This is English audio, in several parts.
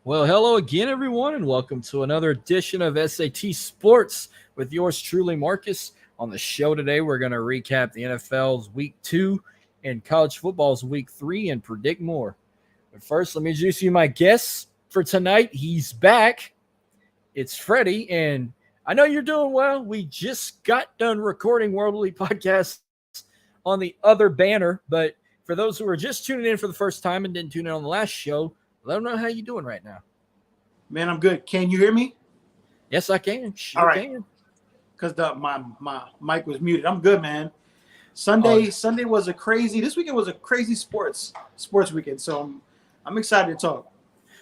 Well, hello again, everyone, and welcome to another edition of SAT Sports with yours truly, Marcus. On the show today, we're going to recap the NFL's Week 2 and college football's Week 3 and predict more. But first, let me introduce you my guest for tonight. He's back. It's Freddy, and I know you're doing well. We just got done recording Worldly Podcasts on the other banner, but for those who are just tuning in for the first time and didn't tune in on the last show, let them know how you doing right now. Man, I'm good. Can you hear me? Yes, I can. Sure All right. can. Because my mic was muted. I'm good, man. Sunday was a crazy. This weekend was a crazy sports weekend. So I'm excited to talk.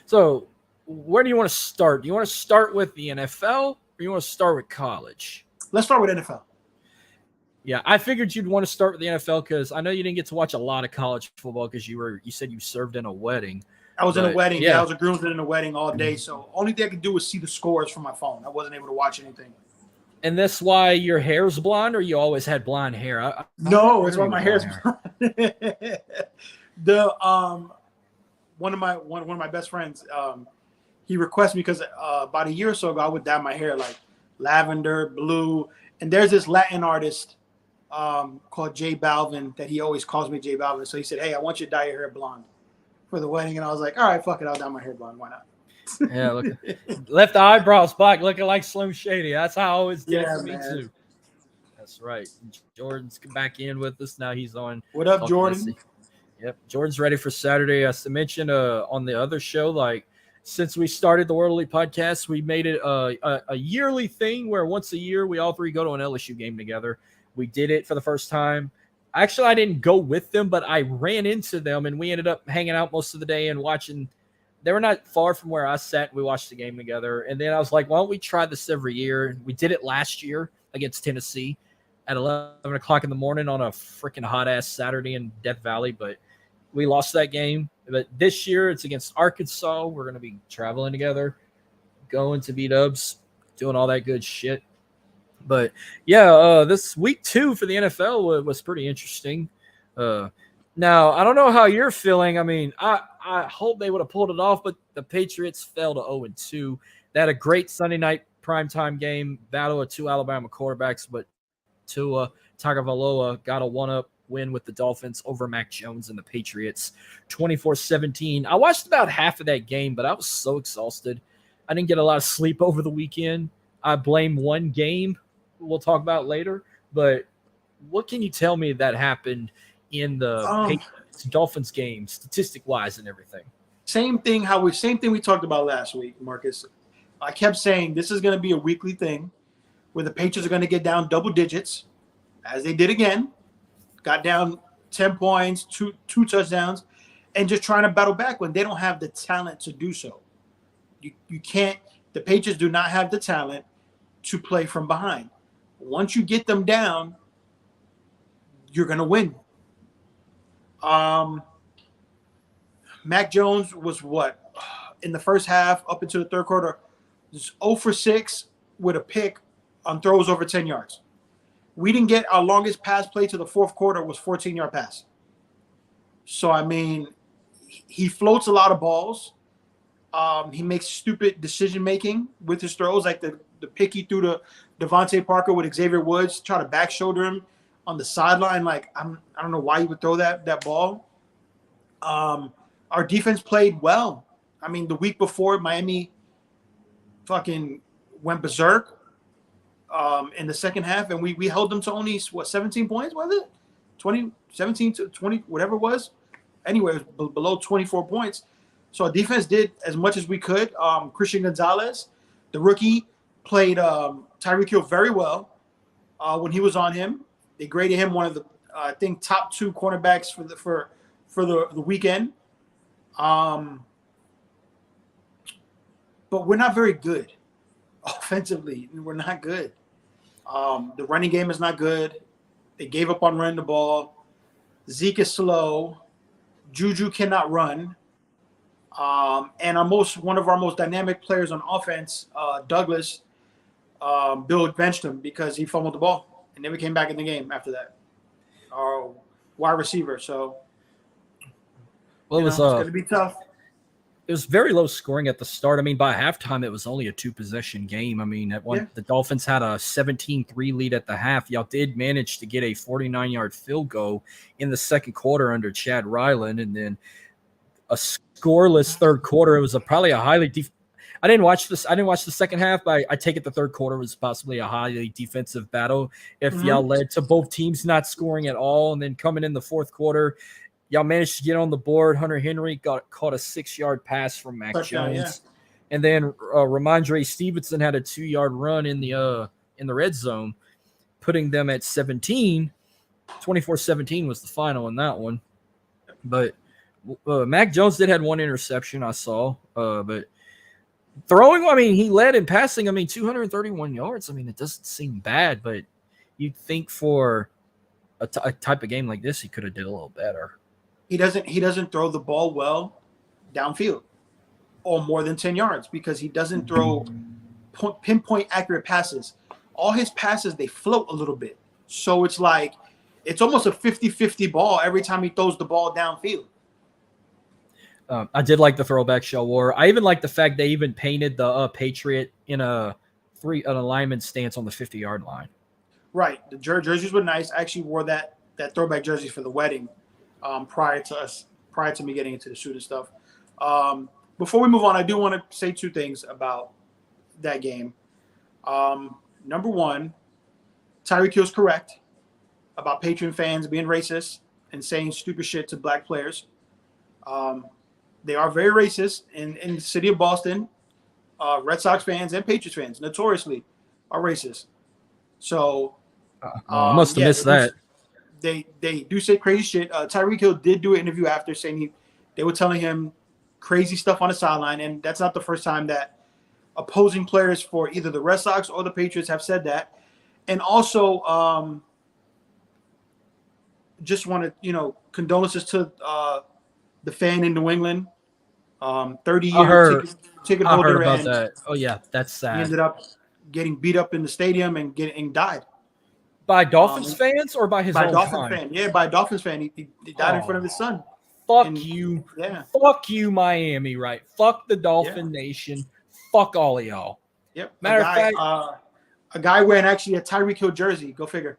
So, where do you want to start? Do you want to start with the NFL or you want to start with college? Let's start with NFL. Yeah, I figured you'd want to start with the NFL because I know you didn't get to watch a lot of college football because you said you served in a wedding. I was in a wedding. Yeah, I was a groomsman in a wedding all day. So only thing I could do was see the scores from my phone. I wasn't able to watch anything. And that's why your hair's blonde, or you always had blonde hair? No, it's why my hair's blonde. One of my best friends, he requested me because about a year or so ago I would dye my hair like lavender, blue, and there's this Latin artist called J Balvin that he always calls me J Balvin. So he said, "Hey, I want you to dye your hair blonde for the wedding," and I was like, "All right, fuck it, I'll dye my hair blonde. Why not?" Yeah, look, left the eyebrows back, looking like Slim Shady. That's how I always did it for me too. That's right. Jordan's back in with us now. He's on. What up, Jordan? Yep, Jordan's ready for Saturday. As I mentioned on the other show, like since we started the Worldly Podcast, we made it a yearly thing where once a year we all three go to an LSU game together. We did it for the first time. Actually, I didn't go with them, but I ran into them, and we ended up hanging out most of the day and watching. They were not far from where I sat. We watched the game together. And then I was like, why don't we try this every year? We did it last year against Tennessee at 11 o'clock in the morning on a freaking hot-ass Saturday in Death Valley, but we lost that game. But this year it's against Arkansas. We're going to be traveling together, going to B-Dubs, doing all that good shit. But, yeah, this week 2 for the NFL was pretty interesting. Now, I don't know how you're feeling. I mean, I hope they would have pulled it off, but the Patriots fell to 0-2. They had a great Sunday night primetime game, battle of two Alabama quarterbacks, but Tua Tagovailoa got a one-up win with the Dolphins over Mac Jones and the Patriots, 24-17. I watched about half of that game, but I was so exhausted. I didn't get a lot of sleep over the weekend. I blame one game we'll talk about later, but what can you tell me that happened in the Dolphins game, statistic-wise and everything? Same thing we talked about last week, Marcus. I kept saying this is going to be a weekly thing where the Patriots are going to get down double digits, as they did again. Got down 10 points, two touchdowns, and just trying to battle back when they don't have the talent to do so. You can't – the Patriots do not have the talent to play from behind. Once you get them down, you're going to win. Mac Jones was what? In the first half, up into the third quarter, 0 for 6 with a pick on throws over 10 yards. We didn't get our longest pass play to the fourth quarter was 14-yard pass. So, I mean, he floats a lot of balls. He makes stupid decision-making with his throws, like the pick he threw to Devontae Parker with Xavier Woods, try to back shoulder him on the sideline. Like, I don't know why you would throw that ball. Our defense played well. I mean, the week before, Miami fucking went berserk in the second half, and we held them to only, 17 points, was it? 17 to 20, whatever it was. Anyway, it was below 24 points. So our defense did as much as we could. Christian Gonzalez, the rookie, played Tyreek Hill very well when he was on him. They graded him one of the, I think, top 2 cornerbacks for the weekend. But we're not very good offensively. We're not good. The running game is not good. They gave up on running the ball. Zeke is slow. Juju cannot run. And one of our most dynamic players on offense, Douglas, Bill benched him because he fumbled the ball and never came back in the game after that. Wide receiver. So, well, it's going to be tough. it was very low scoring at the start. I mean, by halftime, it was only a 2-possession game. I mean, the Dolphins had a 17-3 lead at the half. Y'all did manage to get a 49-yard field goal in the second quarter under Chad Ryland, and then a scoreless third quarter. It was probably a highly I didn't watch this. I didn't watch the second half, but I take it the third quarter was possibly a highly defensive battle. If y'all led to both teams not scoring at all, and then coming in the fourth quarter, y'all managed to get on the board. Hunter Henry caught a 6-yard pass from Mac Jones, and then Ramondre Stevenson had a 2-yard run in the red zone, putting them at 17. 24-17 was the final in that one. But Mac Jones did have one interception I saw, but throwing, I mean, he led in passing. I mean, 231 yards. I mean, it doesn't seem bad, but you'd think for a type of game like this, he could have did a little better. He doesn't throw the ball well downfield or more than 10 yards because he doesn't throw pinpoint accurate passes. All his passes, they float a little bit. So it's like it's almost a 50-50 ball every time he throws the ball downfield. I did like the throwback shell war. I even like the fact they even painted the Patriot in an alignment stance on the 50-yard line. Right. The jerseys were nice. I actually wore that throwback jersey for the wedding prior to me getting into the shooting stuff. Before we move on, I do want to say two things about that game. Number one, Tyreek Hill's correct about Patriot fans being racist and saying stupid shit to black players. They are very racist in the city of Boston. Red Sox fans and Patriots fans notoriously are racist. So I must have missed that. They do say crazy shit. Tyreek Hill did do an interview after saying they were telling him crazy stuff on the sideline, and that's not the first time that opposing players for either the Red Sox or the Patriots have said that. And also, just want to condolences to the fan in New England. 30-year ticket holder. I heard about that. Oh yeah, that's sad. He ended up getting beat up in the stadium and died. By Dolphins fans or by his own Dolphins fan? Yeah, by a Dolphins fan. He died in front of his son. Fuck you. Yeah. Fuck you, Miami, right? Fuck the Dolphin Nation. Fuck all of y'all. Yep. Matter of fact, a guy wearing actually a Tyreek Hill jersey, go figure,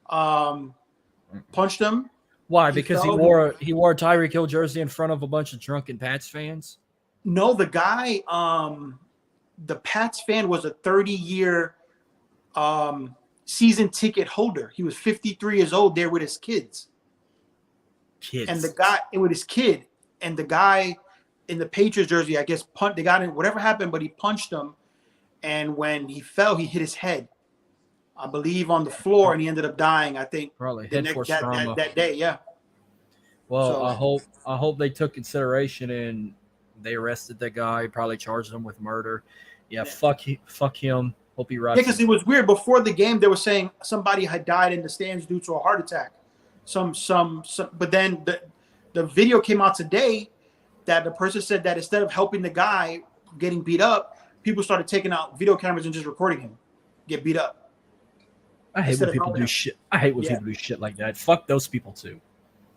punched him. Why? Because he wore a Tyreek Hill jersey in front of a bunch of drunken Pats fans? No, the guy, the Pats fan was a 30-year season ticket holder. He was 53 years old there with his kids. And with his kid, and the guy in the Patriots jersey, I guess, they got in, whatever happened, but he punched him. And when he fell, he hit his head, I believe, on the floor, and he ended up dying. I think probably head force trauma that day. Yeah. Well, so, I hope they took consideration and they arrested that guy. Probably charged him with murder. Yeah. Fuck him. Hope he rots. Yeah, because it was weird. Before the game, they were saying somebody had died in the stands due to a heart attack. But then the video came out today that the person said that instead of helping the guy getting beat up, people started taking out video cameras and just recording him get beat up. I hate when people do shit. I hate when people do shit like that. Fuck those people too.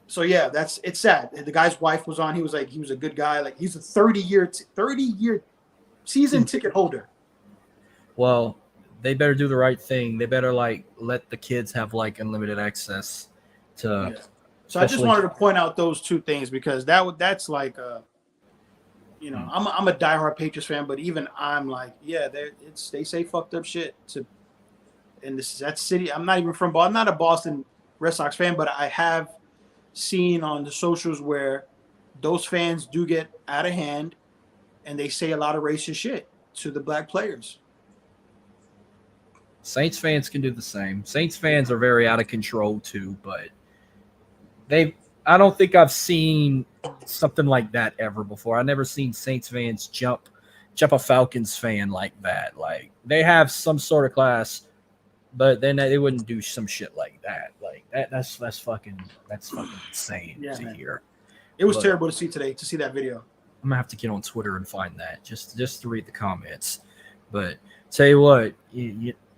So yeah, it's sad. The guy's wife was on. He was like, he was a good guy. Like he's a 30-year season ticket holder. Well, they better do the right thing. They better let the kids have unlimited access to. Yeah. So I just wanted to point out those two things because that's like I'm a diehard Patriots fan, but even I'm like, yeah, they say fucked up shit and that city. I'm not even from Boston. I'm not a Boston Red Sox fan, but I have seen on the socials where those fans do get out of hand and they say a lot of racist shit to the black players. Saints fans can do the same. Saints fans are very out of control too, but I don't think I've seen something like that ever before. I've never seen Saints fans jump a Falcons fan like that. Like they have some sort of class, but then they wouldn't do some shit like that. Like that's fucking insane to hear. It was terrible to see that video. I'm gonna have to get on Twitter and find that just to read the comments. But tell you what,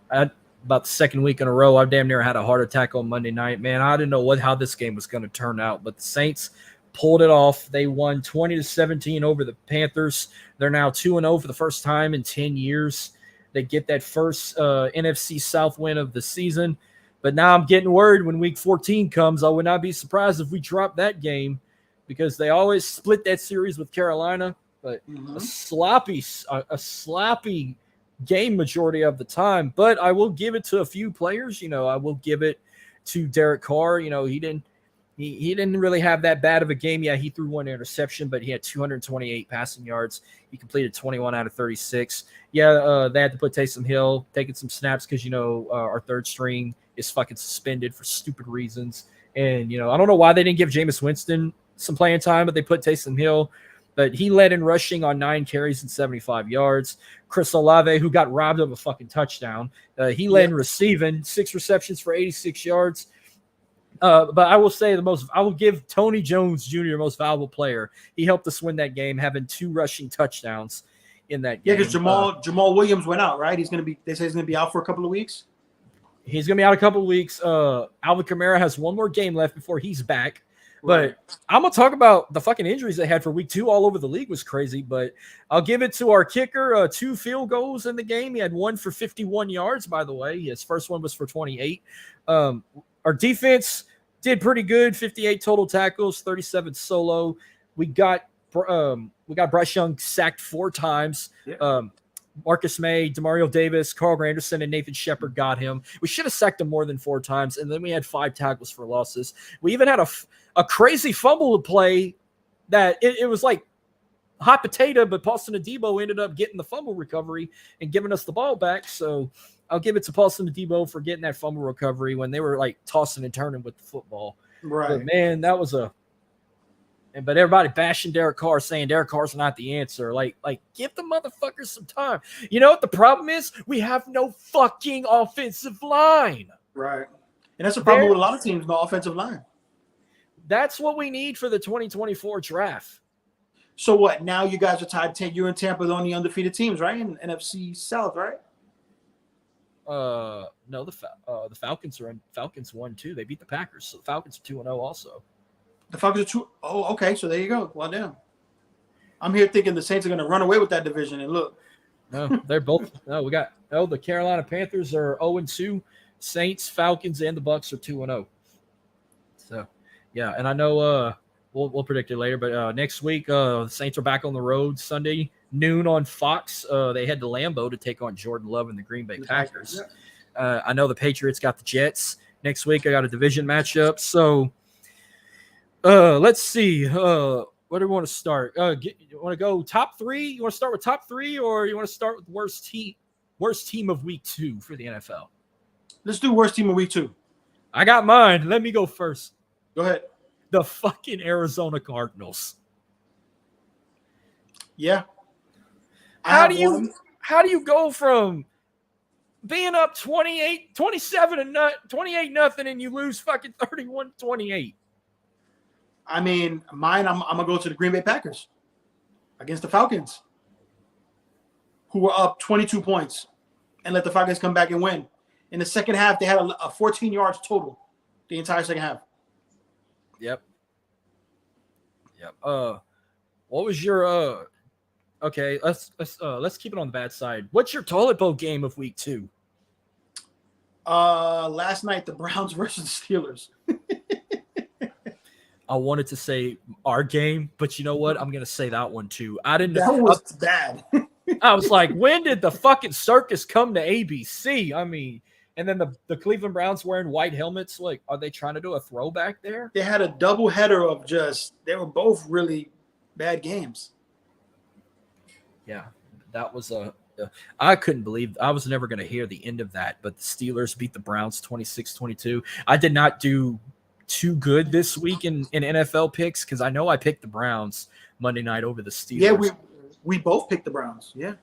about the second week in a row, I damn near had a heart attack on Monday night. Man, I didn't know how this game was going to turn out, but the Saints pulled it off. They won 20-17 over the Panthers. They're now 2-0 for the first time in 10 years. They get that first NFC South win of the season. But now I'm getting worried when Week 14 comes. I would not be surprised if we drop that game because they always split that series with Carolina. But a sloppy game majority of the time. But I will give it to a few players. I will give it to Derek Carr. He didn't really have that bad of a game. Yeah, he threw one interception, but he had 228 passing yards. He completed 21 out of 36. Yeah, they had to put Taysom Hill taking some snaps because, our third string is fucking suspended for stupid reasons. And, I don't know why they didn't give Jameis Winston some playing time, but they put Taysom Hill. But he led in rushing on 9 carries and 75 yards. Chris Olave, who got robbed of a fucking touchdown, he led in receiving, 6 receptions for 86 yards. But I will say I will give Tony Jones Jr. most valuable player. He helped us win that game, having 2 rushing touchdowns in that game. Yeah, because Jamal Williams went out, right? They say he's gonna be out for a couple of weeks. He's gonna be out a couple of weeks. Alvin Kamara has 1 more game left before he's back. Right. But I'm gonna talk about the fucking injuries they had for week 2 all over the league was crazy. But I'll give it to our kicker. 2 field goals in the game. He had 1 for 51 yards, by the way. His first one was for 28. Our defense did pretty good. 58 total tackles, 37 solo. We got Bryce Young sacked 4 times. Yeah. Marcus May, Demario Davis, Carl Granderson, and Nathan Shepard got him. We should have sacked him more than 4 times, and then we had 5 tackles for losses. We even had a crazy fumble to play that it was like hot potato, but Paulson Adebo ended up getting the fumble recovery and giving us the ball back. So I'll give it to Paulson Adebo for getting that fumble recovery when they were like tossing and turning with the football. Right. But man, that was but everybody bashing Derek Carr, saying Derek Carr's not the answer. Like give the motherfuckers some time. You know what the problem is? We have no fucking offensive line. Right. And that's a problem with a lot of teams, no offensive line. That's what we need for the 2024 draft. So what? Now you guys are tied 10. You're in Tampa, the only undefeated teams, right? In NFC South, right? No, the Falcons are in. Falcons won too. They beat the Packers, so the Falcons are 2-0 also. The Falcons are 2. Oh, okay. So there you go. Well, damn. I'm here thinking the Saints are going to run away with that division, and look. No, they're both. No, we got. Oh, the Carolina Panthers are 0-2. Saints, Falcons, and the Bucks are 2-0. So, yeah, and I know we'll predict it later, but next week the Saints are back on the road Sunday noon on Fox. They head to Lambeau to take on Jordan Love and the Green Bay Packers. I know the Patriots got the Jets next week. I got a division matchup. So let's see. Where do we want to start? You want to go top 3? You want to start with top 3, or you want to start with worst team of week 2 for the NFL? Let's do worst team of week 2. I got mine. Let me go first. Go ahead. The fucking Arizona Cardinals. Yeah. How do you go from being up 27 and 28-0 and you lose fucking 31-28? I mean, mine, I'm going to go to the Green Bay Packers against the Falcons, who were up 22 points and let the Falcons come back and win. In the second half, they had a 14 yards total the entire second half. Yep. What was your okay, let's keep it on the bad side. What's your toilet bowl game of week 2? Last night, the Browns versus the Steelers. I wanted to say our game, but you know what? I'm gonna say that one too. That was bad. I was like, when did the fucking circus come to ABC? I mean, and then the Cleveland Browns wearing white helmets. Like, are they trying to do a throwback there? They had a double header of they were both really bad games. Yeah, that was I couldn't believe I was never going to hear the end of that, but the Steelers beat the Browns 26-22. I did not do too good this week in NFL picks because I know I picked the Browns Monday night over the Steelers. Yeah, we both picked the Browns. Yeah.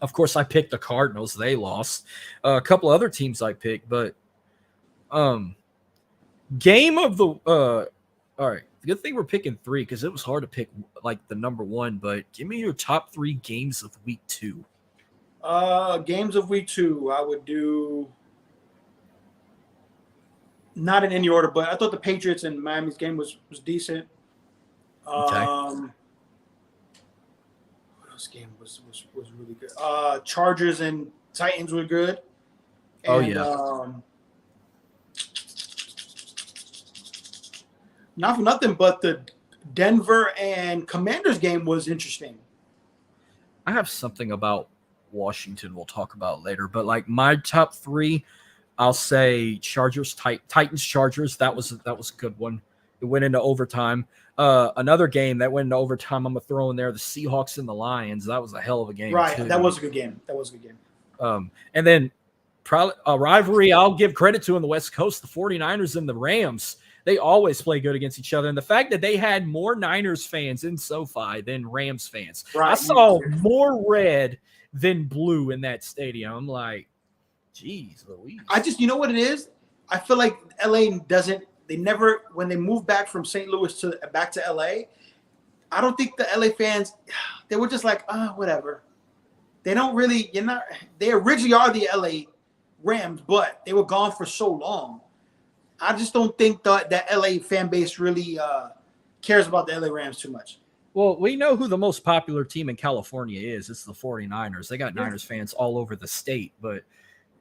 Of course, I picked the Cardinals. They lost. A couple other teams I picked, but game of the all right. Good thing we're picking 3 because it was hard to pick like the number 1. But give me your top 3 games of week 2. Games of week 2, I would do not in any order, but I thought the Patriots and Miami's game was decent. Okay. What else game was really good? Chargers and Titans were good. Oh, And, yeah. Not for nothing, but the Denver and Commanders game was interesting. I have something about Washington we'll talk about later, but like my top three, I'll say Chargers, Titans, Chargers. That was a good one. It went into overtime. Another game that went into overtime, I'm gonna throw in there the Seahawks and the Lions. That was a hell of a game, Right, too. that was a good game. And then probably a rivalry I'll give credit to on the West Coast, the 49ers and the Rams. They always play good against each other. And the fact that they had more Niners fans in SoFi than Rams fans. Right. I saw more red than blue in that stadium. I'm like, geez, Louise. You know what it is? I feel like LA when they moved back from St. Louis back to LA, I don't think the LA fans, they were just like, whatever. They don't really, they originally are the LA Rams, but they were gone for so long. I just don't think that LA fan base really cares about the LA Rams too much. Well, we know who the most popular team in California is. It's the 49ers. They got Niners fans all over the state. But,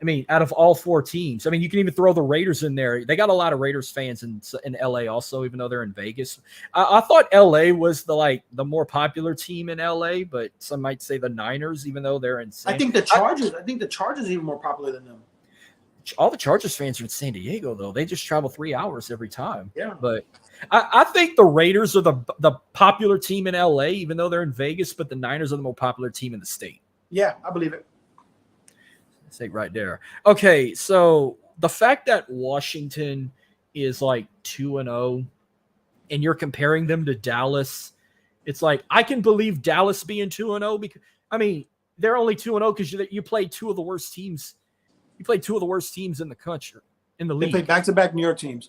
I mean, out of all four teams, I mean, you can even throw the Raiders in there. They got a lot of Raiders fans in LA also, even though they're in Vegas. I thought LA was the more popular team in LA, but some might say the Niners, even though they're insane. I think the Chargers are even more popular than them. All the Chargers fans are in San Diego, though. They just travel 3 hours every time. Yeah. But I think the Raiders are the popular team in LA, even though they're in Vegas, but the Niners are the more popular team in the state. Yeah, I believe it. Say right there. Okay, so the fact that Washington is like 2-0 and you're comparing them to Dallas, it's like I can believe Dallas being 2-0 because, I mean, they're only 2-0 because you play two of the worst teams. You played two of the worst teams in the country, in the league. They played back-to-back New York teams.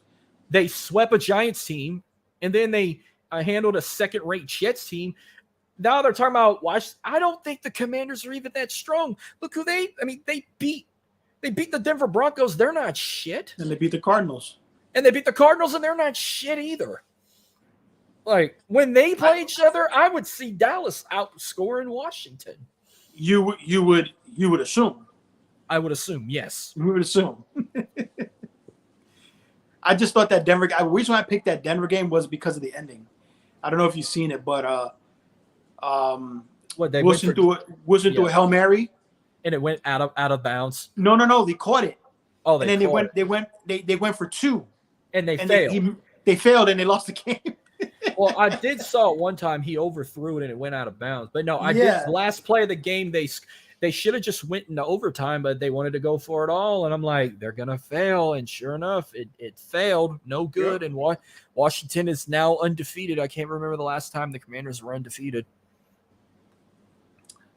They swept a Giants team, and then they handled a second-rate Jets team. Now they're talking about I don't think the Commanders are even that strong. Look who they beat the Denver Broncos. They're not shit. And they beat the Cardinals. And they beat the Cardinals, and they're not shit either. Like, when they play each other, I would see Dallas outscoring Washington. You would assume. I would assume, yes. We would assume. I just thought that Denver. The reason why I picked that Denver game was because of the ending. I don't know if you've seen it, but Wilson threw a Hail Mary, and it went out of bounds. No, they caught it. Oh, and then they went for two, and they failed. They failed and they lost the game. Well, I did saw it one time he overthrew it and it went out of bounds. But no, did. The last play of the game they should have just went into overtime, but they wanted to go for it all. And I'm like, they're going to fail. And sure enough, it failed. No good. Yep. And Washington is now undefeated. I can't remember the last time the Commanders were undefeated.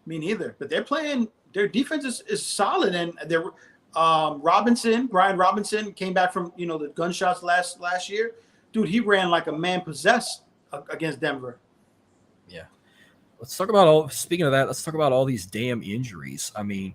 Me neither. But their defense is solid. And they're Brian Robinson came back from, the gunshots last year. Dude, he ran like a man possessed against Denver. Yeah. Let's talk about speaking of that, let's talk about all these damn injuries. I mean,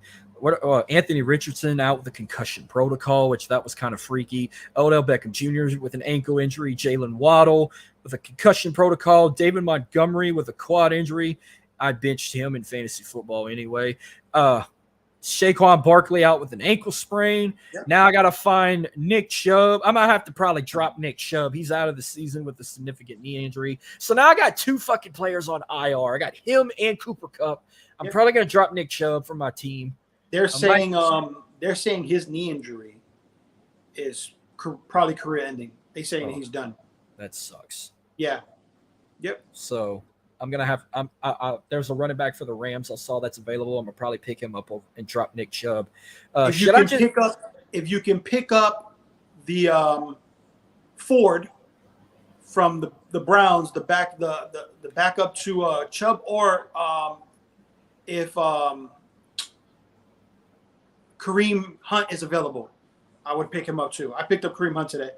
Anthony Richardson out with the concussion protocol, which that was kind of freaky. Odell Beckham Jr. with an ankle injury. Jalen Waddle with a concussion protocol. David Montgomery with a quad injury. I benched him in fantasy football anyway. Saquon Barkley out with an ankle sprain. Yep. Now I got to find Nick Chubb. I might have to probably drop Nick Chubb. He's out of the season with a significant knee injury. So now I got two fucking players on IR. I got him and Cooper Kupp. I'm probably going to drop Nick Chubb from my team. They're saying his knee injury is probably career ending. They're saying he's done. That sucks. Yeah. Yep. So I'm going to have there's a running back for the Rams. I saw that's available. I'm going to probably pick him up and drop Nick Chubb. If you can pick up the Ford from the Browns, the backup to Chubb, or if Kareem Hunt is available, I would pick him up too. I picked up Kareem Hunt today.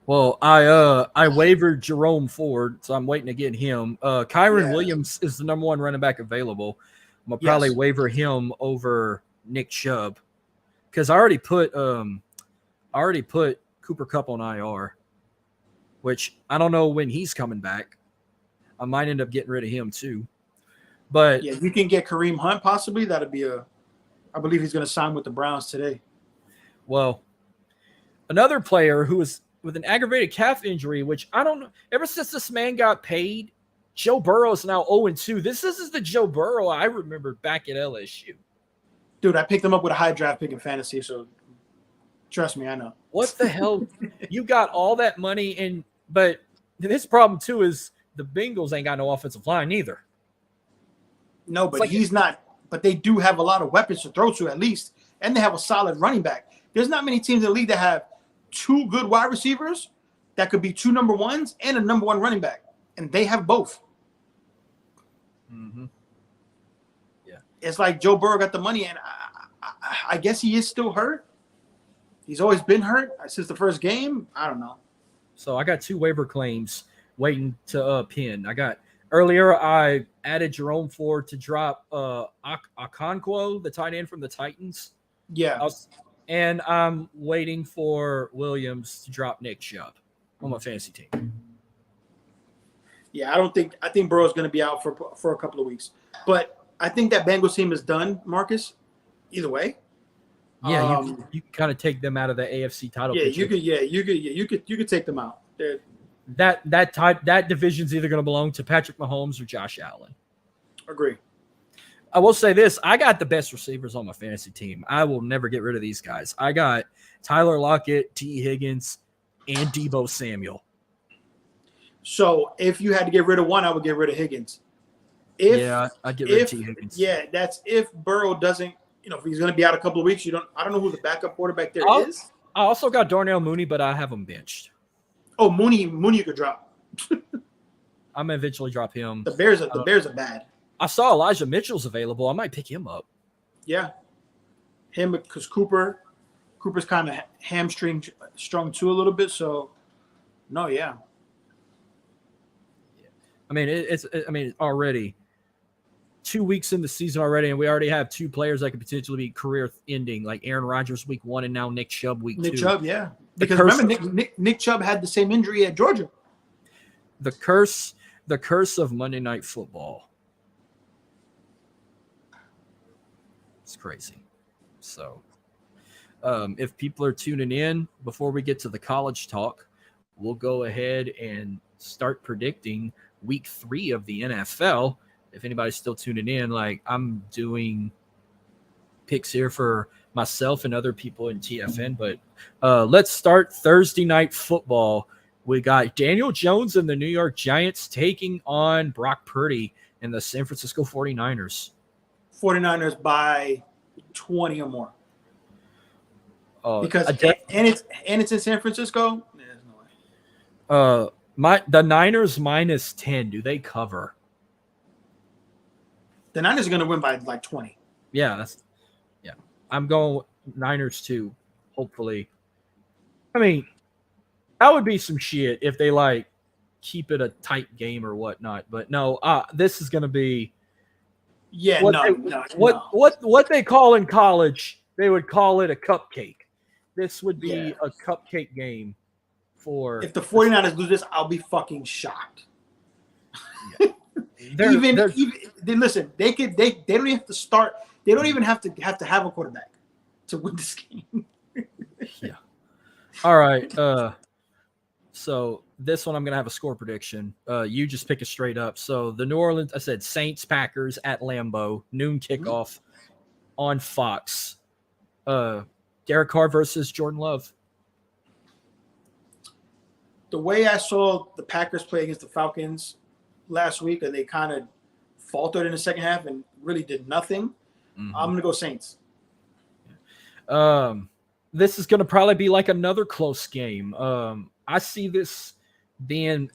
Well, I wavered Jerome Ford, so I'm waiting to get him. Kyron Williams is the number one running back available. I'm gonna probably waiver him over Nick Chubb because I already put Cooper Kupp on IR. which I don't know when he's coming back. I might end up getting rid of him too. But yeah, you can get Kareem Hunt possibly. That'd be I believe he's going to sign with the Browns today. Well, another player who was with an aggravated calf injury, which I don't know. Ever since this man got paid, Joe Burrow is now 0-2. This is the Joe Burrow I remember back at LSU. Dude, I picked him up with a high draft pick in fantasy, so trust me, I know. What the hell? You got all that money, but his problem too is the Bengals ain't got no offensive line either. No, but he's not. But they do have a lot of weapons to throw to at least, and they have a solid running back. There's not many teams in the league that have two good wide receivers that could be two number ones and a number one running back, and they have both. Mm-hmm. Yeah, it's like Joe Burrow got the money, and I guess he is still hurt. He's always been hurt since the first game. I don't know. So I got 2 waiver claims waiting to pin. Earlier, I added Jerome Ford to drop Okonkwo, the tight end from the Titans. Yeah. And I'm waiting for Williams to drop Nick Chubb on my fantasy team. Yeah, I think Burrow's going to be out for a couple of weeks. But I think that Bengals team is done, Marcus, either way. Yeah, you can kind of take them out of the AFC title picture. You could take them out. That division's either going to belong to Patrick Mahomes or Josh Allen. Agree. I will say this: I got the best receivers on my fantasy team. I will never get rid of these guys. I got Tyler Lockett, T. Higgins, and Deebo Samuel. So if you had to get rid of one, I would get rid of Higgins. I'd get rid of T. Higgins. Yeah, that's if Burrow doesn't. If he's going to be out a couple of weeks, I don't know who the backup quarterback there is. I also got Darnell Mooney, but I have him benched. Oh, Mooney you could drop. I'm gonna eventually drop him. The Bears are bad. I saw Elijah Mitchell's available. I might pick him up. Yeah, him because Cooper's kind of hamstring strung too a little bit. So, no, yeah. I mean, it's already 2 weeks in the season already, and we already have 2 players that could potentially be career ending, like Aaron Rodgers week 1 and now Nick Chubb week 2. Nick Chubb, yeah. Because remember, Nick Chubb had the same injury at Georgia. The curse of Monday Night Football. It's crazy. So, if people are tuning in, before we get to the college talk, we'll go ahead and start predicting week 3 of the NFL. If anybody's still tuning in, I'm doing picks here for myself and other people in TFN, but let's start Thursday night football. We got Daniel Jones and the New York Giants taking on Brock Purdy and the San Francisco 49ers. 49ers by 20 or more. Because it's in San Francisco. There's no way. The Niners minus 10. Do they cover? The Niners are going to win by like 20. Yeah, I'm going Niners too, hopefully. I mean, that would be some shit if they keep it a tight game or whatnot. But no, this is going to be what they call in college. They would call it a cupcake. This would be a cupcake game for. If the 49ers lose this, I'll be fucking shocked. Yeah. Listen, they don't even have to start. They don't even have to have a quarterback to win this game. Yeah. All right. So this one I'm gonna have a score prediction. You just pick it straight up. So the New Orleans, I said Saints Packers at Lambeau, noon kickoff on Fox. Derek Carr versus Jordan Love. The way I saw the Packers play against the Falcons last week, and they kind of faltered in the second half and really did nothing. I'm going to go Saints. This is going to probably be another close game. I see this being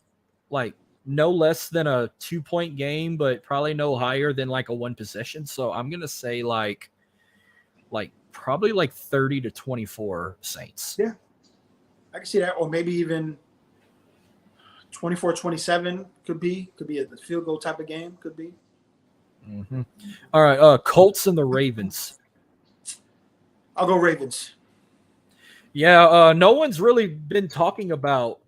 no less than a 2-point game, but probably no higher than a 1 possession. So I'm going to say probably 30-24 Saints. Yeah. I can see that. Or maybe even 24-27 could be a field goal type of game. Could be. Mm-hmm. All right. Colts and the Ravens. I'll go Ravens. Yeah. No one's really been talking about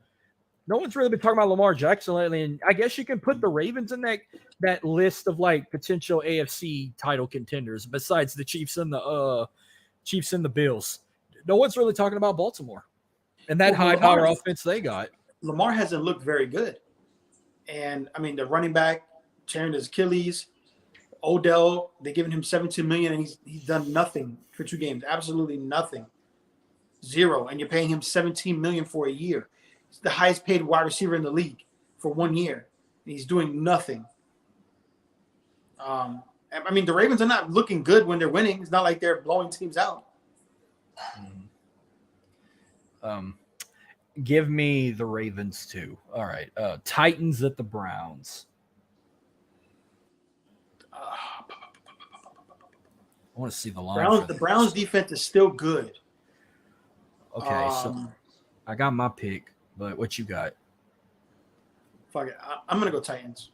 No one's really been talking about Lamar Jackson lately, and I guess you can put the Ravens in that list of like potential AFC title contenders besides the Chiefs and the Bills. No one's really talking about Baltimore and that high power offense they got. Lamar hasn't looked very good. And I mean, the running back tearing his Achilles, Odell, they're giving him $17 million and he's done nothing for 2 games. Absolutely nothing. 0. And you're paying him $17 million for a year. He's the highest paid wide receiver in the league for 1 year. And he's doing nothing. I mean, the Ravens are not looking good when they're winning. It's not like they're blowing teams out. Give me the Ravens too. All right. Titans at the Browns. I want to see the line. The Browns defense is still good. Okay, so I got my pick, but what you got? Fuck it. I'm going to go Titans.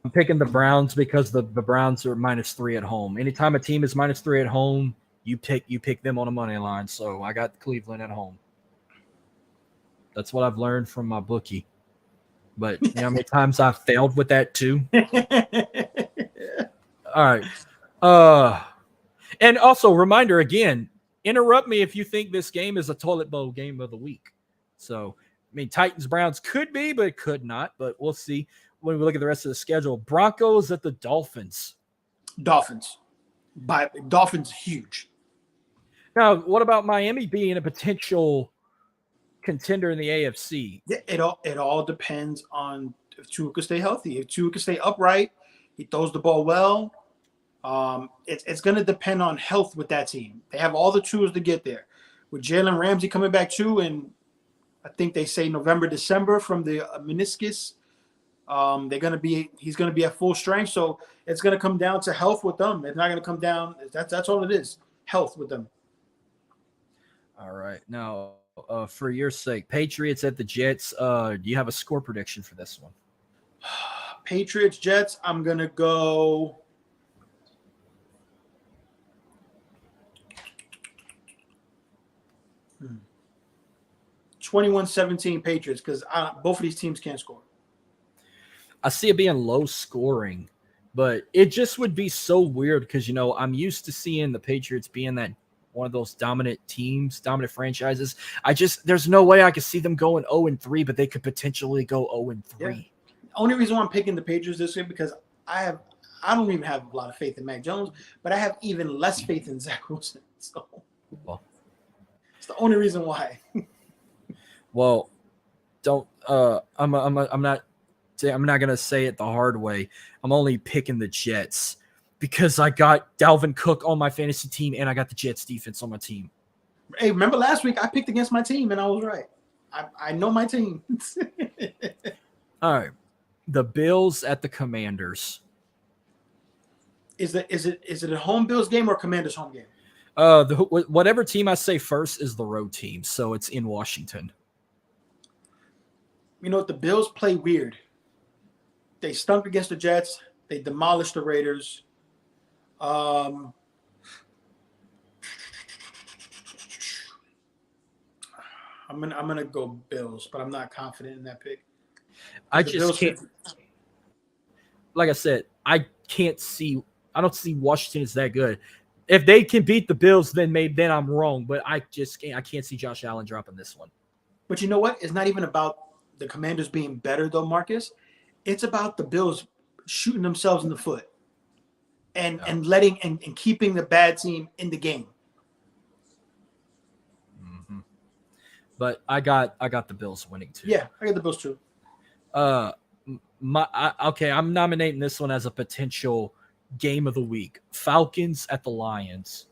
I'm picking the Browns because the Browns are -3 at home. Anytime a team is -3 at home, you pick them on a money line. So I got Cleveland at home. That's what I've learned from my bookie. But you know how many times I've failed with that too? All right. And also reminder again, interrupt me if you think this game is a toilet bowl game of the week. So, I mean, Titans-Browns could be, but it could not. But we'll see when we look at the rest of the schedule. Broncos at the Dolphins. Dolphins. Dolphins huge. Now, what about Miami being a potential contender in the AFC? It all depends on if Tua can stay healthy. If Tua can stay upright, he throws the ball well. It's going to depend on health with that team. They have all the tools to get there. With Jalen Ramsey coming back too, and I think they say November, December from the meniscus, he's going to be at full strength. So it's going to come down to health with them. It's not going to come down. That's all it is. Health with them. All right. Now, for your sake, Patriots at the Jets. Do you have a score prediction for this one? Patriots, Jets. I'm going to go 21-17 Patriots because both of these teams can't score. I see it being low scoring, but it just would be so weird because, you know, I'm used to seeing the Patriots being that one of those dominant teams, dominant franchises. There's no way I could see them going 0-3, but they could potentially go 0-3. Yeah. The only reason why I'm picking the Patriots this year because I don't even have a lot of faith in Mac Jones, but I have even less faith in Zach Wilson. So it's the only reason why. Well, don't. I'm not gonna say it the hard way. I'm only picking the Jets because I got Dalvin Cook on my fantasy team and I got the Jets defense on my team. Hey, remember last week I picked against my team and I was right. I know my team. All right, the Bills at the Commanders. Is it a home Bills game or Commanders home game? Whatever team I say first is the road team, so it's in Washington. You know what? The Bills play weird. They stunk against the Jets. They demolished the Raiders. I'm gonna go Bills, but I'm not confident in that pick. I just can't. Like I said, I don't see Washington as that good. If they can beat the Bills, then I'm wrong. But I can't see Josh Allen dropping this one. But you know what? It's not even about the Commanders being better, though, Marcus. It's about the Bills shooting themselves in the foot and keeping the bad team in the game. Mm-hmm. But I got the Bills winning too. Yeah, I got the Bills too. I'm nominating this one as a potential game of the week. Falcons at the Lions.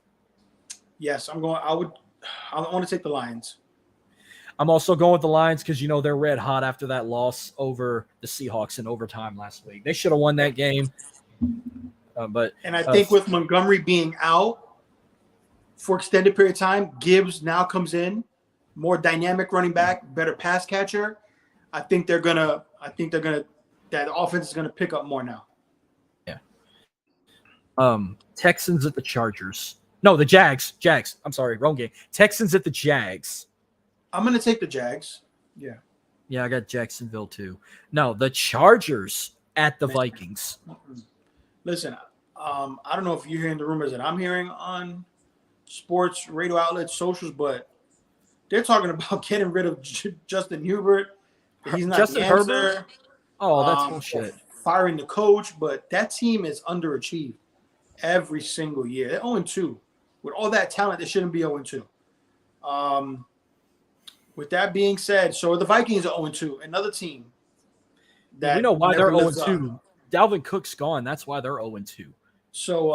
Yes, I want to take the Lions. I'm also going with the Lions because, you know, they're red hot after that loss over the Seahawks in overtime last week. They should have won that game. And I think with Montgomery being out for extended period of time, Gibbs now comes in, more dynamic running back, better pass catcher. I think that offense is gonna pick up more now. Yeah. Texans at the Chargers. No, the Jags. I'm sorry, wrong game. Texans at the Jags. I'm going to take the Jags. Yeah. Yeah, I got Jacksonville too. No, the Chargers at the Man. Vikings. Listen, I don't know if you're hearing the rumors that I'm hearing on sports radio outlets, socials, but they're talking about getting rid of Justin Hubert. He's not Justin the Herbert? answer. Oh, that's Or bullshit. firing the coach, but that team is underachieved every single year. They're 0-2. With all that talent, they shouldn't be 0-2. With that being said, so the Vikings are 0-2, another team that We know why they're never lives 0-2. up. Dalvin Cook's gone. That's why they're 0-2. So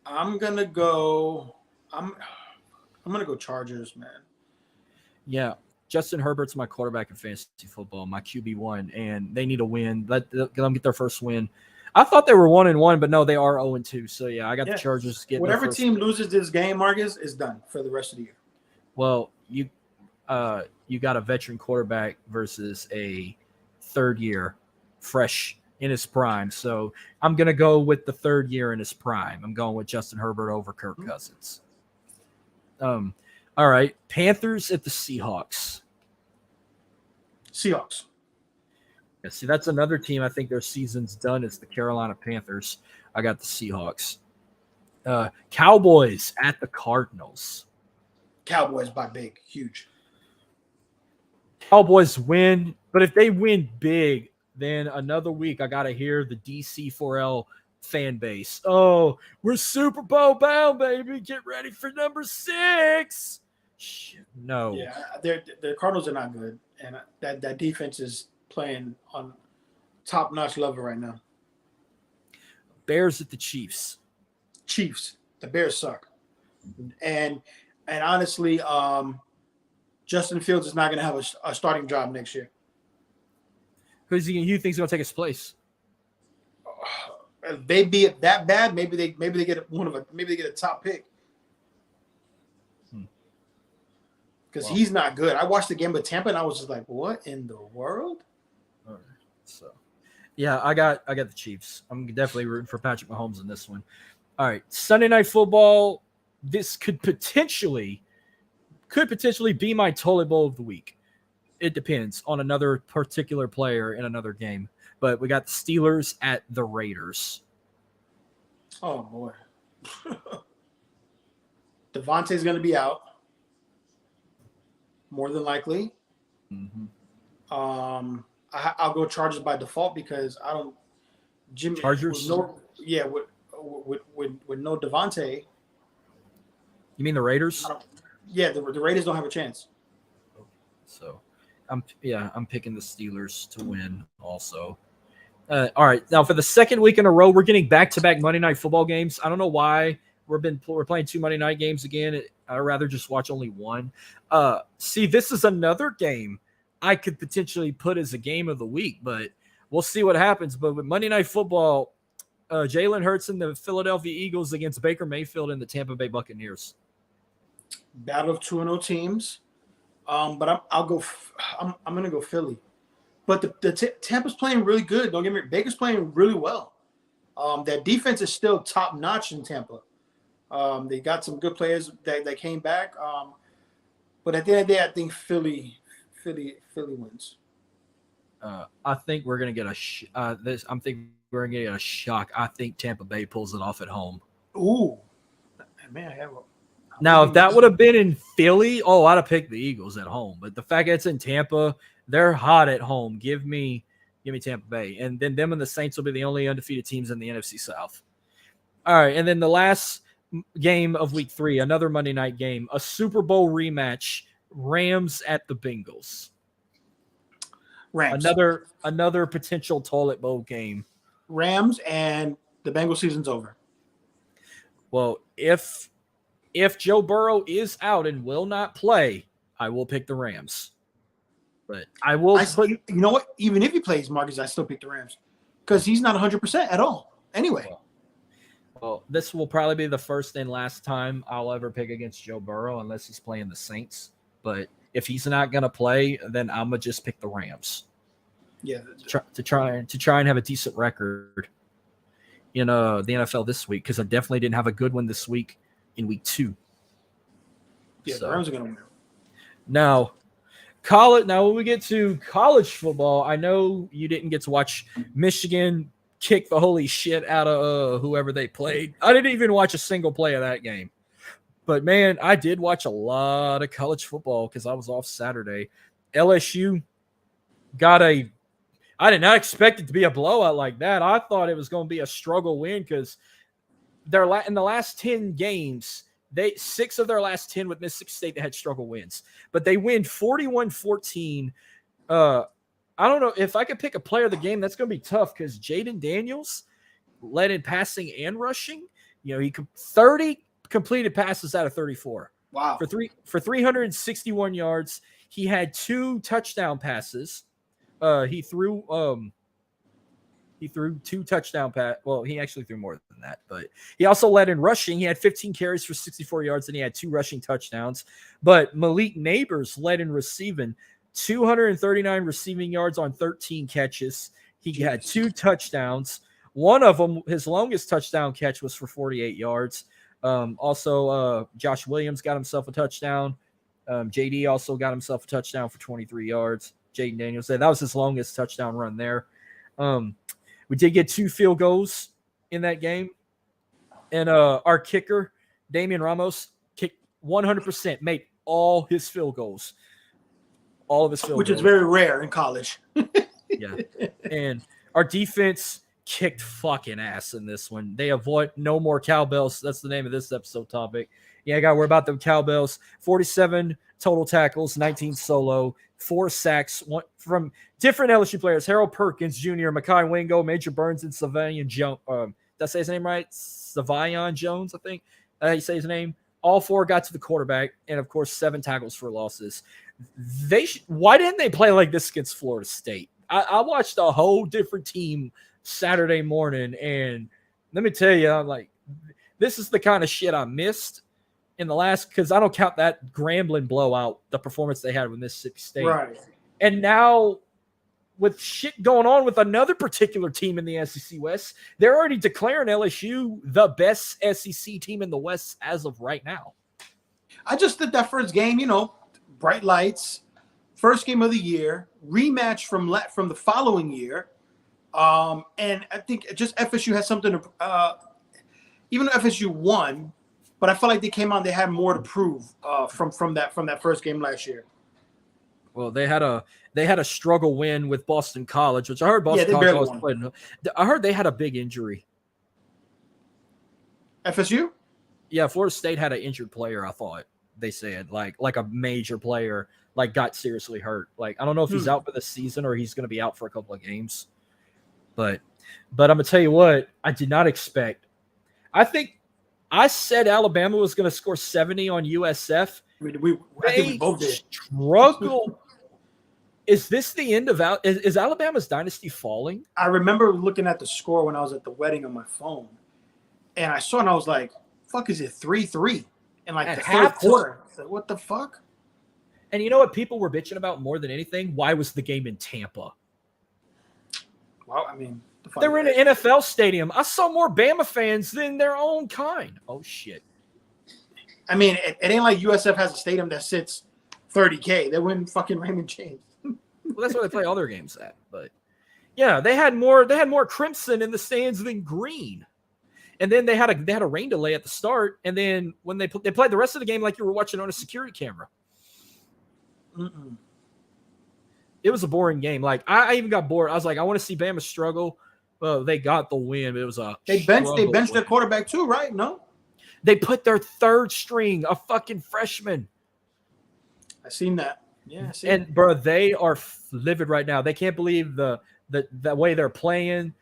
I'm gonna go. I'm gonna go Chargers, man. Yeah. Justin Herbert's my quarterback in fantasy football, my QB1, and they need a win. Let them get their first win. I thought they were 1-1, but no, they are 0-2. So yeah, I got the Chargers getting whatever their first team win. loses this game, Marcus, is done for the rest of the year. Well, you got a veteran quarterback versus a third year, fresh in his prime. So I'm gonna go with the third year in his prime. I'm going with Justin Herbert over Kirk Cousins. All right, Panthers at the Seahawks. Seahawks. Yeah, see, that's another team I think their season's done is the Carolina Panthers. I got the Seahawks. Cowboys at the Cardinals. Cowboys by big, huge. Cowboys win, but if they win big, then another week I got to hear the DC4L fan base. Oh, we're Super Bowl bound, baby. Get ready for number 6. Shit, no. Yeah, the Cardinals are not good, and that defense is playing on top-notch level right now. Bears at the Chiefs. Chiefs. The Bears suck, and honestly, Justin Fields is not going to have a starting job next year. Who think he's going to take his place? If they be that bad, maybe they get a top pick. Because he's not good. I watched the game with Tampa and I was just like, what in the world? All right. So yeah, I got the Chiefs. I'm definitely rooting for Patrick Mahomes in this one. All right. Sunday Night Football. This could potentially be my toilet bowl of the week. It depends on another particular player in another game. But we got the Steelers at the Raiders. Oh boy. Devontae's going to be out. More than likely. Mm-hmm. I'll go Chargers by default because I don't. Jimmy Chargers. With no Devontae. You mean the Raiders? The Raiders don't have a chance. So, I'm picking the Steelers to win. Also. All right. Now for the second week in a row, we're getting back-to-back Monday Night Football games. I don't know why we're playing 2 Monday night games again. I'd rather just watch only one. See, this is another game I could potentially put as a game of the week, but we'll see what happens. But with Monday Night Football, Jalen Hurts and the Philadelphia Eagles against Baker Mayfield and the Tampa Bay Buccaneers. Battle of 2-0 teams. But I'm going to go Philly. But Tampa's playing really good. Don't get me wrong. Baker's playing really well. Their defense is still top-notch in Tampa. They got some good players that came back. But at the end of the day, I think Philly wins. I think we're gonna get we're gonna get a shock. I think Tampa Bay pulls it off at home. Ooh, man! Now, if that would have been in Philly, I'd have picked the Eagles at home. But the fact that it's in Tampa, they're hot at home. Give me Tampa Bay, and then them and the Saints will be the only undefeated teams in the NFC South. All right, and then the last game of week 3, another Monday night game, a Super Bowl rematch, Rams at the Bengals. Rams. Another potential toilet bowl game. Rams, and the Bengals season's over. Well, if Joe Burrow is out and will not play, I will pick the Rams. But I will. You know what? Even if he plays, Marcus, I still pick the Rams because he's not 100% at all. Anyway. Well, this will probably be the first and last time I'll ever pick against Joe Burrow unless he's playing the Saints. But if he's not going to play, then I'm going to just pick the Rams. Yeah. To try and have a decent record in the NFL this week, because I definitely didn't have a good one this week in week 2. Yeah, the Rams are going to win. Now, college. Now, when we get to college football, I know you didn't get to watch Michigan kick the holy shit out of whoever they played. I didn't even watch a single play of that game. But man, I did watch a lot of college football because I was off Saturday. LSU got a. I did not expect it to be a blowout like that. I thought it was going to be a struggle win because they're in the last 10 games. 6 of their last 10 with Mississippi State, they had struggle wins, but they win 41-14. I don't know if I could pick a player of the game. That's going to be tough because Jaden Daniels led in passing and rushing. You know, he 30 completed passes out of 34. Wow. For 361 yards. He had 2 touchdown passes. He threw 2 touchdown pass. Well, he actually threw more than that, but he also led in rushing. He had 15 carries for 64 yards, and he had 2 rushing touchdowns. But Malik Neighbors led in receiving, 239 receiving yards on 13 catches. He had 2 touchdowns. One of them, his longest touchdown catch, was for 48 yards. Also, Josh Williams got himself a touchdown. JD also got himself a touchdown for 23 yards. Jaden Daniels said that was his longest touchdown run there. We did get 2 field goals in that game. And our kicker, Damian Ramos, kicked 100%, made all his field goals. All of his field goals. Which is very rare in college. Yeah. And our defense kicked fucking ass in this one. They avoid no more cowbells. That's the name of this episode topic. Yeah, I got to worry about them cowbells. 47 total tackles, 19 solo, 4 sacks from different LSU players. Harold Perkins Jr., Mekhi Wingo, Major Burns, and Savion Jones. Did I say his name right? Savion Jones, I think. You say his name. All 4 got to the quarterback, and of course, 7 tackles for losses. Why didn't they play like this against Florida State? I watched a whole different team Saturday morning, and let me tell you, I'm like, this is the kind of shit I missed in the last, because I don't count that Grambling blowout, the performance they had with Mississippi State. Right. And now, with shit going on with another particular team in the SEC West, they're already declaring LSU the best SEC team in the West as of right now. I just did that first game, bright lights, first game of the year, rematch from the following year. And I think just FSU has something to, even though FSU won, but I felt like they came out, they had more to prove from that first game last year. Well, they had a struggle win with Boston College, which I heard Boston College was playing. I heard they had a big injury. FSU? Yeah, Florida State had an injured player, I thought they said. Like a major player, got seriously hurt. I don't know if he's out for the season or he's going to be out for a couple of games. But I'm going to tell you what, I did not expect. I think I said Alabama was going to score 70 on USF. I think we both did. Struggle. Is this the end of is Alabama's dynasty falling? I remember looking at the score when I was at the wedding on my phone, and I saw it and I was like, fuck, is it 3-3? And the third quarter. I said, what the fuck? And you know what people were bitching about more than anything? Why was the game in Tampa? Well, I mean, they were in an NFL stadium. I saw more Bama fans than their own kind. Oh, shit. I mean, it ain't like USF has a stadium that sits 30K. They win fucking Raymond James. Well, that's where they play all their games at. But yeah, they had more crimson in the stands than green. And then they had a rain delay at the start. And then when they played the rest of the game like you were watching on a security camera. Mm-mm. It was a boring game. I even got bored. I was like, I want to see Bama struggle. Well, they got the win, but it was a they benched their quarterback too, right? No, they put their third string, a fucking freshman. I seen that. Yeah, bro, they are livid right now. They can't believe the way they're playing.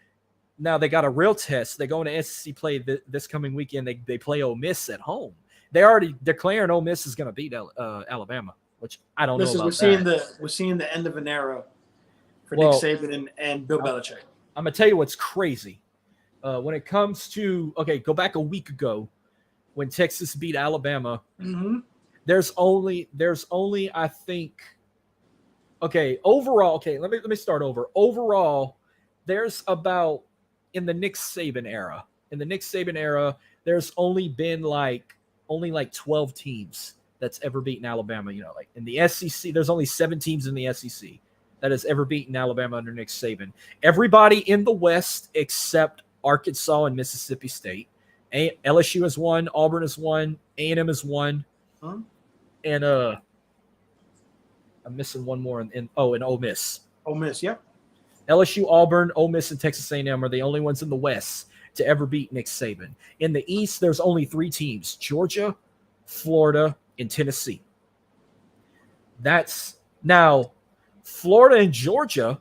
Now they got a real test. They go into SEC play this coming weekend. They play Ole Miss at home. They already declaring Ole Miss is going to beat Alabama. Which I don't know about. We're seeing the end of an era for Nick Saban and Bill Belichick. I'm gonna tell you what's crazy. When it comes to go back a week ago when Texas beat Alabama. Mm-hmm. There's only I think. Overall. Let me start over. Overall, there's about in the Nick Saban era. In the Nick Saban era, there's only been only 12 teams that's ever beaten Alabama. You know, like in the SEC, there's only 7 teams in the SEC that has ever beaten Alabama under Nick Saban. Everybody in the West except Arkansas and Mississippi State. LSU has won, Auburn has won, A&M has won, and I'm missing one more. And Ole Miss. Ole Miss, yep. LSU, Auburn, Ole Miss, and Texas A&M are the only ones in the West to ever beat Nick Saban. In the East, there's only 3 teams: Georgia, Florida, and Tennessee. That's now Florida and Georgia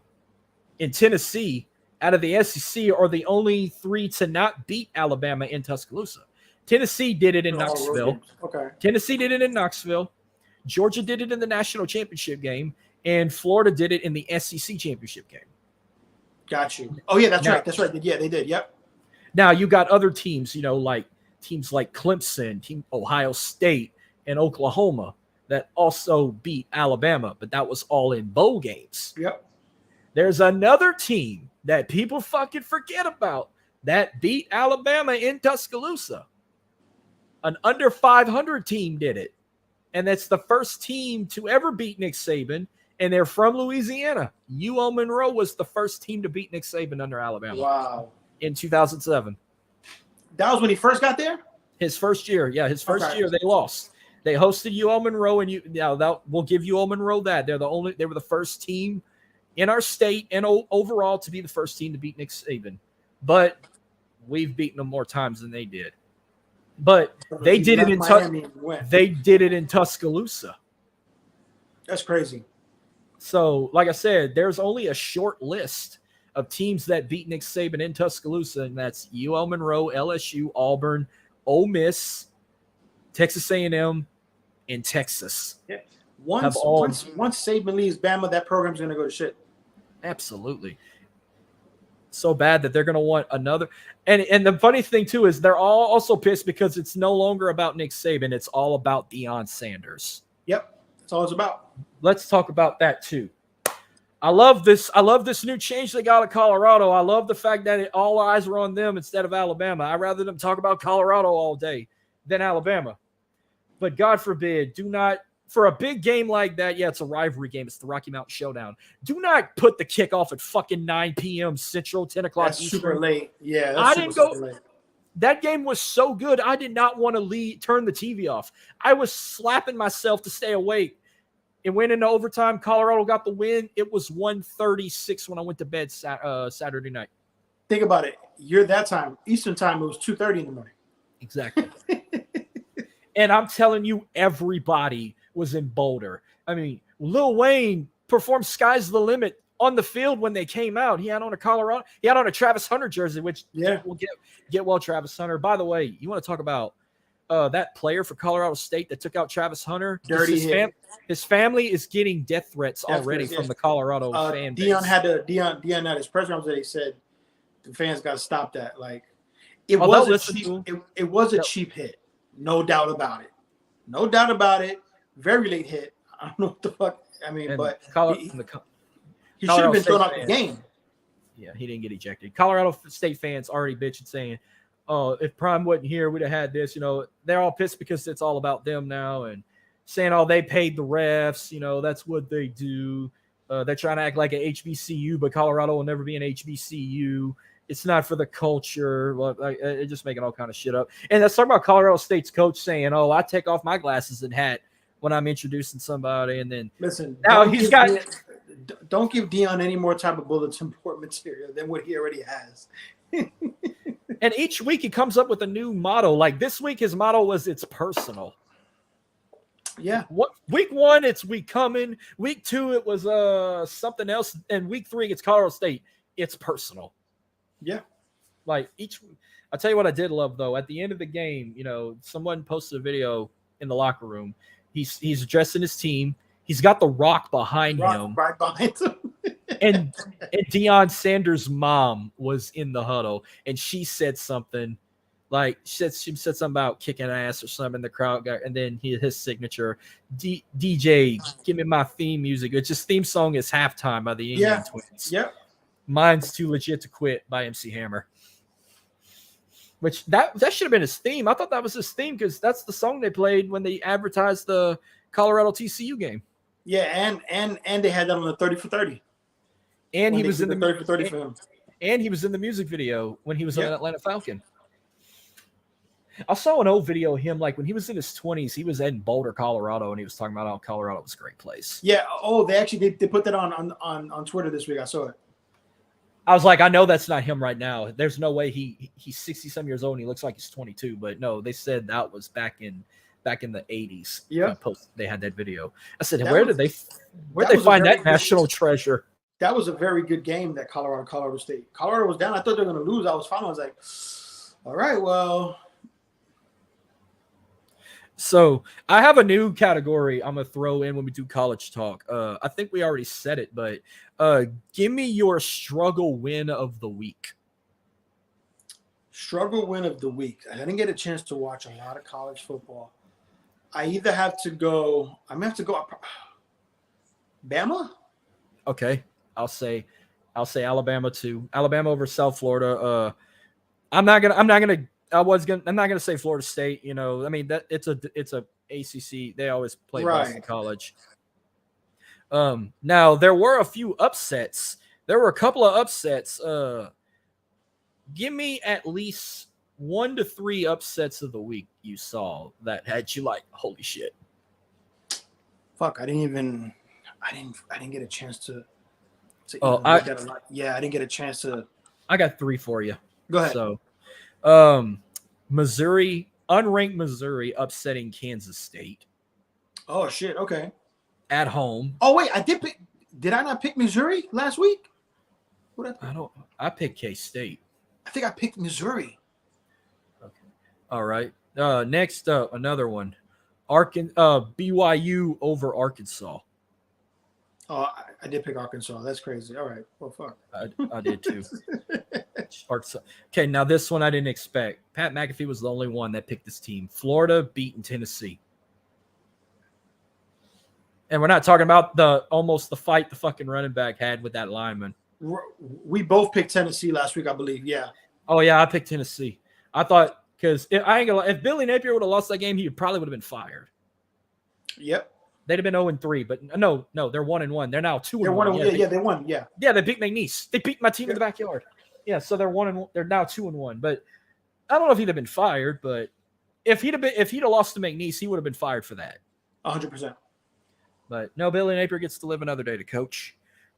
and Tennessee out of the SEC are the only 3 to not beat Alabama in Tuscaloosa. Tennessee did it in Knoxville. Okay. Tennessee did it in Knoxville. Georgia did it in the national championship game, and Florida did it in the SEC championship game. Got you. Oh yeah, that's right. That's right. Yeah, they did. Yep. Now you got other teams, you know, like teams like Clemson, Team Ohio State, and Oklahoma that also beat Alabama, but that was all in bowl games. Yep. There's another team that people fucking forget about that beat Alabama in Tuscaloosa. An under 500 team did it. And that's the first team to ever beat Nick Saban. And they're from Louisiana. UL Monroe was the first team to beat Nick Saban under Alabama. Wow. In 2007. That was when he first got there? His first year. Yeah, his first year they lost. They hosted UL Monroe, and we'll give UL Monroe that. They were the first team in our state and overall to be the first team to beat Nick Saban. But we've beaten them more times than they did. But they did it in Tuscaloosa. That's crazy. So, like I said, there's only a short list of teams that beat Nick Saban in Tuscaloosa, and that's UL Monroe, LSU, Auburn, Ole Miss, Texas A&M, and Texas. Yeah. Once Saban leaves Bama, that program's going to go to shit. Absolutely. So bad that they're going to want another. And the funny thing, too, is they're all also pissed because it's no longer about Nick Saban. It's all about Deion Sanders. Yep. That's all it's about. Let's talk about that, too. I love this new change they got at Colorado. I love the fact that all eyes were on them instead of Alabama. I'd rather them talk about Colorado all day than Alabama. But God forbid, do not, for a big game like that, yeah, it's a rivalry game. It's the Rocky Mountain Showdown. Do not put the kickoff at fucking 9 p.m. Central, 10 o'clock That's Eastern. super late. Yeah, I didn't go. Late. That game was so good, I did not want to turn the TV off. I was slapping myself to stay awake. It went into overtime. Colorado got the win. It was 1:36 when I went to bed Saturday night. Think about it. You're that time. Eastern time, it was 2:30 in the morning. Exactly. And I'm telling you, everybody was in Boulder. I mean, Lil Wayne performed Sky's the Limit on the field when they came out. He had on a Travis Hunter jersey, which will get well Travis Hunter. By the way, you want to talk about that player for Colorado State that took out Travis Hunter? His family is getting death threats already from the Colorado fan base. Deion had his press conference that he said the fans got to stop that. Like it was a cheap hit, no doubt about it. No doubt about it. Very late hit. I don't know what the fuck. I mean, but he should have been thrown out the game. Yeah, he didn't get ejected. Colorado State fans already bitching saying, "Oh, if Prime wasn't here, we'd have had this." You know, they're all pissed because it's all about them now, and saying, "Oh, they paid the refs." You know, that's what they do. They're trying to act like an HBCU, but Colorado will never be an HBCU. It's not for the culture. They're just making all kind of shit up. And let's talk about Colorado State's coach saying, "Oh, I take off my glasses and hat when I'm introducing somebody." And then listen, now don't give Deion any more type of bulletin board material than what he already has. And each week he comes up with a new motto. Like this week, his motto was "It's personal." Yeah. Week 1, it's "We coming." Week 2, it was something else. And week 3, it's Colorado State. It's personal. Yeah. Like I'll tell you what I did love though. At the end of the game, you know, someone posted a video in the locker room. He's addressing his team. He's got the Rock behind him. Right behind him. and Deion Sanders' mom was in the huddle, and she said something like she said something about kicking ass or something. The crowd got, and then his signature, DJ, give me my theme music. It's just theme song is Halftime by the Indian Twins. Yep. Mine's Too Legit to Quit by MC Hammer. Which that should have been his theme. I thought that was his theme because that's the song they played when they advertised the Colorado TCU game. Yeah, and they had that on the 30 for 30. And he was in the 30 for 30 for him. And he was in the music video when he was on an Atlanta Falcon. I saw an old video of him, like when he was in his 20s, he was in Boulder, Colorado, and he was talking about how Colorado was a great place. Yeah. Oh, they actually they put that on Twitter this week. I saw it. I was like, I know that's not him right now. There's no way he's 60-some years old and he looks like he's 22. But no, they said that was back in the 80s. Yeah. They had that video. I said, where'd they find that national treasure? That was a very good game, that Colorado State. Colorado was down. I thought they were going to lose. I was fine. I was like, all right, well. So I have a new category I'm going to throw in when we do college talk. I think we already said it, but give me your struggle win of the week. Struggle win of the week. I didn't get a chance to watch a lot of college football. I either have to go – I'm going to have to go – Bama? Okay. I'll say Alabama too. Alabama over South Florida. I'm not gonna say Florida State. You know, I mean that it's a ACC. They always play best in college. Now there were a few upsets. There were a couple of upsets. Give me at least 1 to 3 upsets of the week you saw that had you like, holy shit. Fuck! I didn't get a chance to. I didn't get a chance to. I got 3 for you. Go ahead. So, Missouri, unranked Missouri upsetting Kansas State. Oh shit! Okay. At home. Oh wait, I did pick. Did I not pick Missouri last week? I picked K-State. I think I picked Missouri. Okay. All right. Next up, another one. BYU over Arkansas. Oh, I did pick Arkansas. That's crazy. All right. Well, fuck. I did too. Arkansas. Okay, now this one I didn't expect. Pat McAfee was the only one that picked this team. Florida beating Tennessee. And we're not talking about the fight the fucking running back had with that lineman. We both picked Tennessee last week, I believe. Yeah. Oh, yeah, I picked Tennessee. I thought because if Billy Napier would have lost that game, he probably would have been fired. Yep. They'd have been 0-3, but no, they're 1-1. They're now 2-1. They're 1-1. They won. Yeah. Yeah, they beat McNeese. They beat my team in the backyard. Yeah, so they're 1-1. They're now 2-1. But I don't know if he'd have been fired, but if he'd have lost to McNeese, he would have been fired for that. 100%. But no, Billy Napier gets to live another day to coach.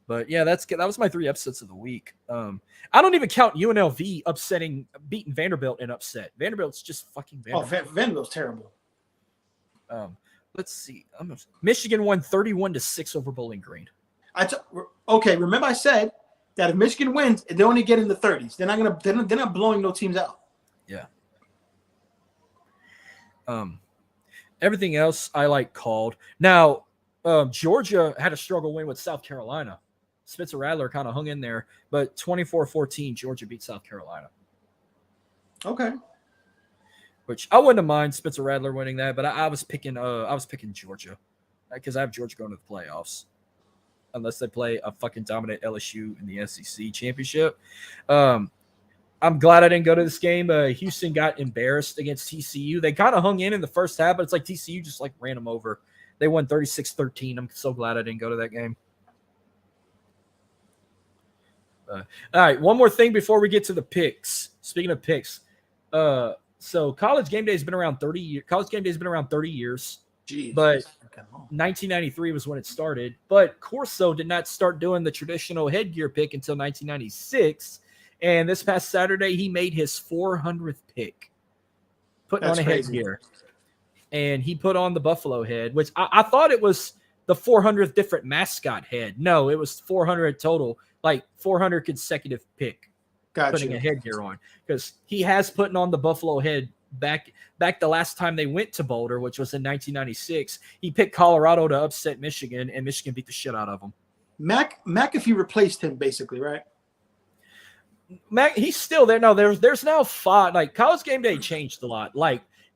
But yeah, that was my 3 upsets of the week. I don't even count UNLV beating Vanderbilt in upset. Vanderbilt's just fucking Vanderbilt. Oh, Vanderbilt's terrible. Let's see. Michigan won 31-6 over Bowling Green. Okay, remember I said that if Michigan wins, they only get in the 30s. They're not blowing no teams out. Yeah. Everything else I called. Now, Georgia had a struggle win with South Carolina. Spencer Rattler kind of hung in there, but 24-14, Georgia beat South Carolina. Okay. Which I wouldn't have mind Spencer Rattler winning that, but I was picking Georgia because I have Georgia going to the playoffs unless they play a fucking dominant LSU in the SEC championship. I'm glad I didn't go to this game. Houston got embarrassed against TCU. They kind of hung in the first half, but it's like TCU just ran them over. They won 36-13. I'm so glad I didn't go to that game. All right, one more thing before we get to the picks. Speaking of picks, so College Game Day has been around 30 years. College Game Day has been around 30 years. Jeez, but 1993 was when it started. But Corso did not start doing the traditional headgear pick until 1996. And this past Saturday, he made his 400th pick, putting on a headgear. And he put on the buffalo head, which I thought it was the 400th different mascot head. No, it was 400 total, 400 consecutive pick. Gotcha. Putting a headgear on, because he has putting on the buffalo head back the last time they went to Boulder, which was in 1996. He picked Colorado to upset Michigan, and Michigan beat the shit out of him. McAfee replaced him, basically, right? He's still there. No, there's now 5. College Game Day changed a lot.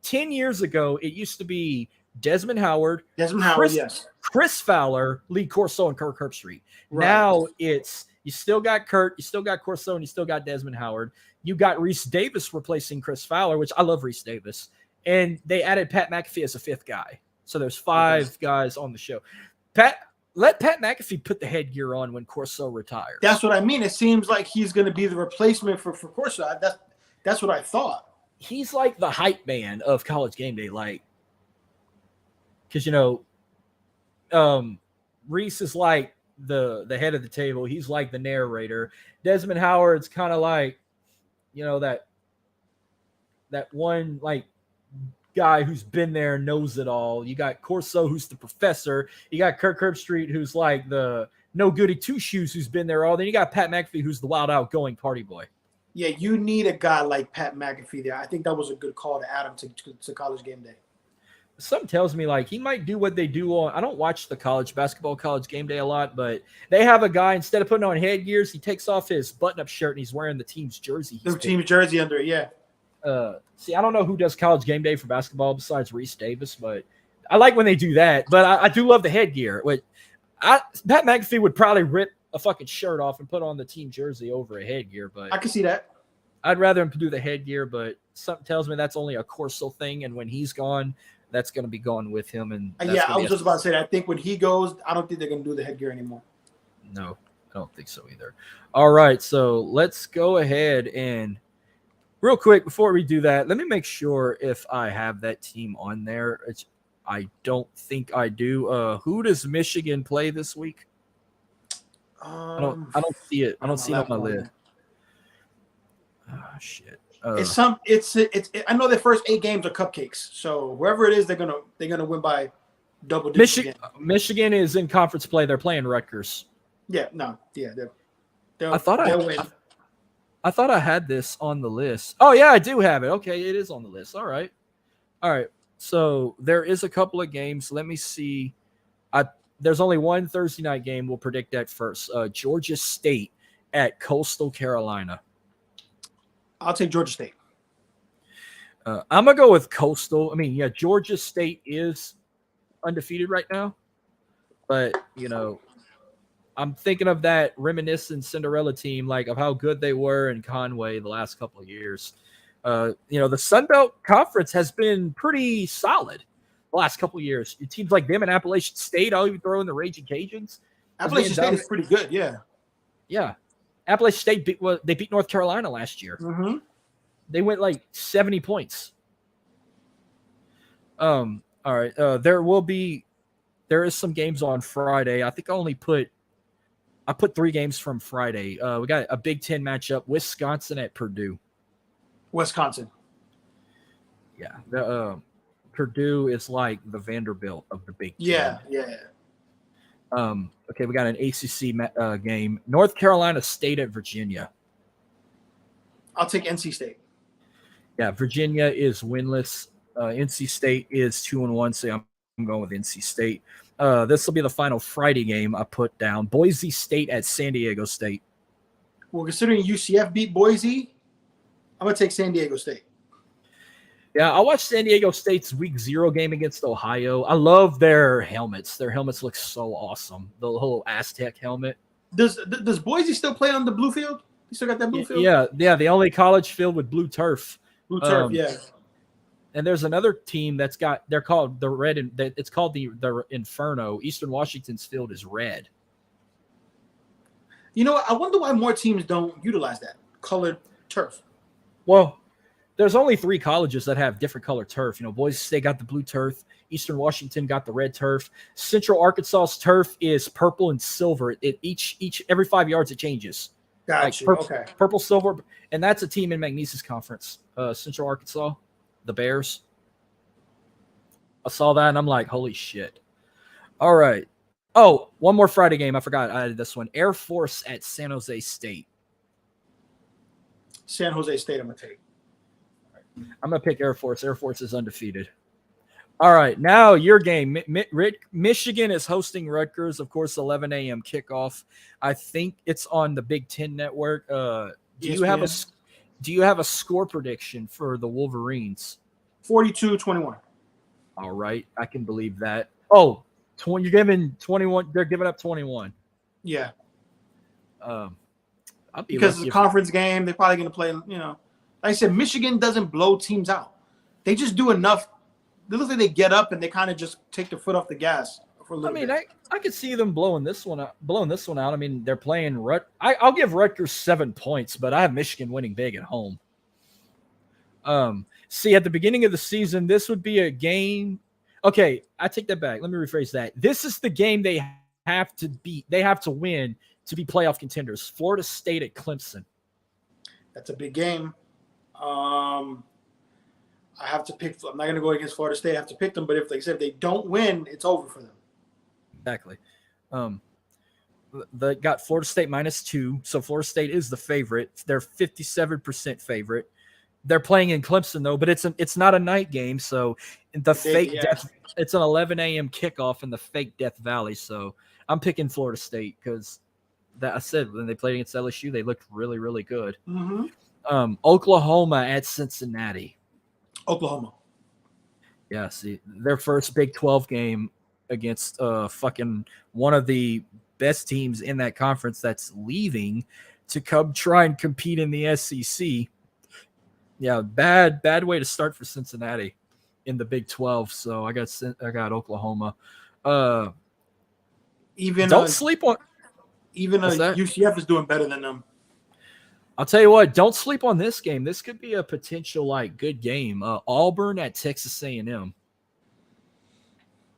10 years ago, it used to be Desmond Howard, yes, Chris Fowler, Lee Corso, and Kirk Herbstreit. Right. Now it's You still got Kurt, you still got Corso, and you still got Desmond Howard. You got Reese Davis replacing Chris Fowler, which I love Reese Davis. And they added Pat McAfee as a 5th guy. So there's 5 guys on the show. Let Pat McAfee put the headgear on when Corso retires. That's what I mean. It seems like he's going to be the replacement for Corso. That's what I thought. He's like the hype man of College Game Day, like, because Reese is like the head of the table. He's like the narrator. Desmond Howard's kind of like, that one like guy who's been there, knows it all. You got Corso, who's the professor. You got Kirk Herbstreit, who's like the no goody two shoes, who's been there all. Then you got Pat McAfee, who's the wild outgoing party boy. Yeah, you need a guy like Pat McAfee there. I think that was a good call to add him to College Game Day. Something tells me like he might do what they do on. I don't watch the college Game Day a lot, but they have a guy, instead of putting on headgears, he takes off his button-up shirt and he's wearing the team's jersey. The team's jersey under it, yeah. See, I don't know who does College Game Day for basketball besides Reese Davis, but I like when they do that. But I do love the headgear. Pat McAfee would probably rip a fucking shirt off and put on the team jersey over a headgear, but I can see that. I'd rather him do the headgear, but something tells me that's only a Corso thing, and when he's gone, that's going to be gone with him. And yeah, I was just about to say that. I think when he goes, I don't think they're going to do the headgear anymore. No, I don't think so either. All right, so let's go ahead and real quick before we do that, let me make sure if I have that team on there. I don't think I do. Who does Michigan play this week? I don't see it. I don't see it on my list. Oh shit. I know their first 8 games are cupcakes. So whoever it is, they're gonna win by double digits. Michigan is in conference play. They're playing Rutgers. Yeah, no, yeah, they'll win. I thought I had this on the list. Oh yeah, I do have it. Okay, it is on the list. All right. So there is a couple of games. Let me see. There's only one Thursday night game. We'll predict that first. Georgia State at Coastal Carolina. I'll take Georgia State. I'm going to go with Coastal. I mean, yeah, Georgia State is undefeated right now. But, I'm thinking of that reminiscent Cinderella team, like of how good they were in Conway the last couple of years. The Sun Belt Conference has been pretty solid the last couple of years. Teams like them and Appalachian State, I'll even throw in the Raging Cajuns. Appalachian State is pretty good, yeah. Yeah. Appalachian State beat North Carolina last year. Mm-hmm. They went like 70 points. All right. There is some games on Friday. I think I put 3 games from Friday. We got a Big Ten matchup, Wisconsin at Purdue. Wisconsin. Yeah. Purdue is like the Vanderbilt of the Big Ten. Yeah. Okay, we got an ACC game. North Carolina State at Virginia. I'll take NC State. Yeah, Virginia is winless. NC State is 2-1, so I'm going with NC State. This will be the final Friday game I put down. Boise State at San Diego State. Well, considering UCF beat Boise, I'm going to take San Diego State. Yeah, I watched San Diego State's Week 0 game against Ohio. I love their helmets. Their helmets look so awesome. The whole Aztec helmet. Does Boise still play on the blue field? You still got that blue field? Yeah. The only college field with blue turf. Blue turf, yeah. And there's another team they're called the Red, and it's called the Inferno. Eastern Washington's field is red. You know what? I wonder why more teams don't utilize that colored turf. Well, there's only 3 colleges that have different color turf. Boise State got the blue turf. Eastern Washington got the red turf. Central Arkansas's turf is purple and silver. Every 5 yards it changes. Gotcha. Okay. Purple, silver, and that's a team in McNeese's conference. Central Arkansas, the Bears. I saw that and I'm like, holy shit. All right. Oh, one more Friday game. I forgot I added this one. Air Force at San Jose State. San Jose State, I'm going to take. I'm going to pick Air Force. Air Force is undefeated. All right, now your game. Michigan is hosting Rutgers, of course, 11 a.m. kickoff. I think it's on the Big Ten Network. Do you have a score prediction for the Wolverines? 42-21. All right, I can believe that. Oh, you're giving 21. They're giving up 21. Yeah. I'll be because it's lucky a conference game. They're probably going to play, like I said, Michigan doesn't blow teams out. They just do enough. They look like they get up and they kind of just take their foot off the gas for a little bit. I could see them blowing this one out. I mean, they're playing I'll give Rutgers 7 points, but I have Michigan winning big at home. See, at the beginning of the season, this would be a game. Okay, I take that back. Let me rephrase that. This is the game they have to beat. They have to win to be playoff contenders. Florida State at Clemson. That's a big game. I have to pick. I'm not going to go against Florida State. I have to pick them. But if they don't win, it's over for them. Exactly. They got Florida State -2, so Florida State is the favorite. They're 57% favorite. They're playing in Clemson though, but it's not a night game, so it's an 11 a.m. kickoff in the fake Death Valley. So I'm picking Florida State because I said when they played against LSU, they looked really, really good. Mm-hmm. Oklahoma at Cincinnati. Oklahoma. Yeah, see, their first Big 12 game against fucking one of the best teams in that conference that's leaving to come try and compete in the SEC. Yeah, bad way to start for Cincinnati in the Big 12. So I got Oklahoma. Don't sleep on. Even UCF is doing better than them. I'll tell you what. Don't sleep on this game. This could be a potential good game. Auburn at Texas A&M.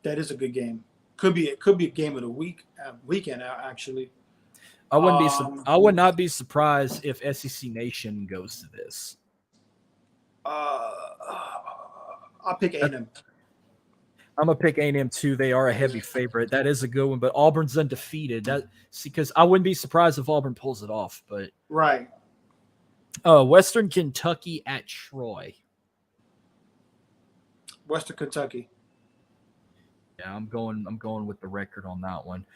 That is a good game. Could be a game of the weekend actually. I would not be surprised if SEC Nation goes to this. I'll pick A&M. I'm gonna pick A&M too. They are a heavy favorite. That is a good one, but Auburn's undefeated. Because I wouldn't be surprised if Auburn pulls it off. But right. Western Kentucky at Troy. Western Kentucky. Yeah, I'm going with the record on that one.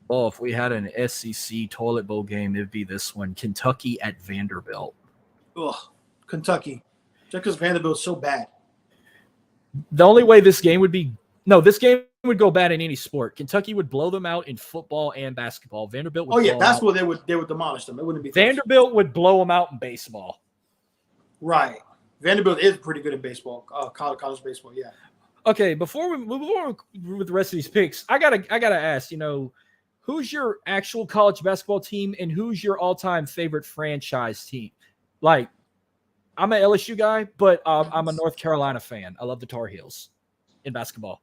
If we had an SEC toilet bowl game, it'd be this one: Kentucky at Vanderbilt. Ugh, Kentucky. Just because Vanderbilt's so bad. The only way this game would go bad in any sport. Kentucky would blow them out in football and basketball. Vanderbilt would that's where they would demolish them. It wouldn't be Vanderbilt would blow them out in baseball. Right. Vanderbilt is pretty good in baseball, college baseball, yeah. Okay, before we move on with the rest of these picks, I gotta ask, who's your actual college basketball team and who's your all-time favorite franchise team? Like, I'm an LSU guy, but I'm a North Carolina fan. I love the Tar Heels in basketball.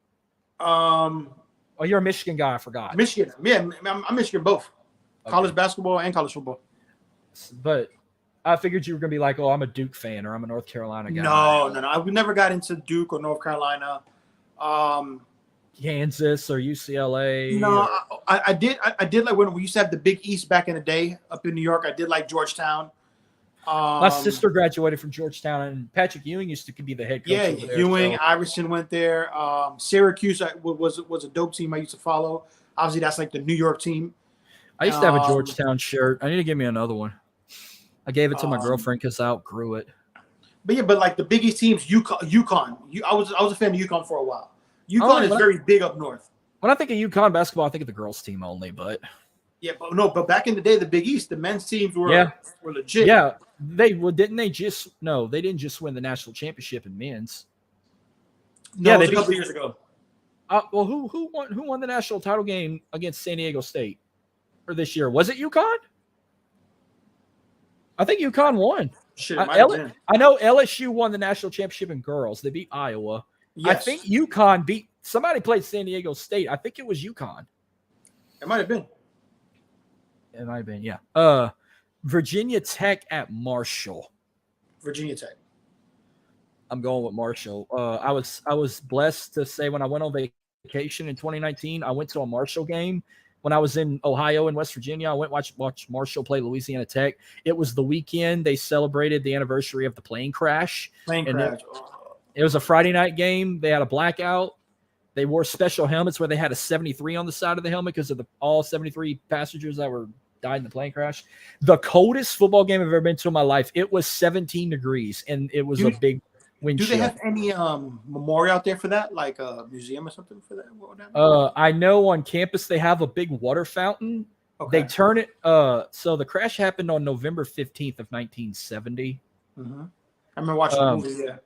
You're a Michigan guy. I forgot. Michigan. Yeah, I'm Michigan both. Okay. College basketball and college football. But I figured you were going to be like, I'm a Duke fan or I'm a North Carolina guy. No. I never got into Duke or North Carolina. Kansas or UCLA. No, I did like when we used to have the Big East back in the day up in New York. I did like Georgetown. My sister graduated from Georgetown, and Patrick Ewing used to be the head coach. Yeah, Ewing, Iverson went there. Syracuse was a dope team I used to follow. Obviously, that's like the New York team. I used to have a Georgetown shirt. I need to give me another one. I gave it to my girlfriend because I outgrew it. But like the Big East teams, UConn. I was a fan of UConn for a while. UConn is very big up north. When I think of UConn basketball, I think of the girls team only, but. Yeah, but back in the day, the Big East, the men's teams were legit. Yeah, they didn't just win the national championship in men's. No, it was a couple years ago. Who won the national title game against San Diego State for this year? Was it UConn? I think UConn won. I know LSU won the national championship in girls. They beat Iowa. Yes. I think UConn beat somebody played San Diego State. I think it was UConn. It might have been. It might have been, yeah. Virginia Tech at Marshall. Virginia Tech. I'm going with Marshall. I was blessed to say when I went on vacation in 2019, I went to a Marshall game. When I was in Ohio and West Virginia, I went watch Marshall play Louisiana Tech. It was the weekend they celebrated the anniversary of the plane crash. It was a Friday night game. They had a blackout. They wore special helmets where they had a 73 on the side of the helmet because of all 73 passengers that died in the plane crash. The coldest football game I've ever been to in my life. It was 17 degrees, and it was a big wind chill. Do they have any memorial out there for that, like a museum or something for that? I know on campus they have a big water fountain They turn it. So the crash happened on November 15th of 1970. Mm-hmm. I remember watching the movie. Yeah.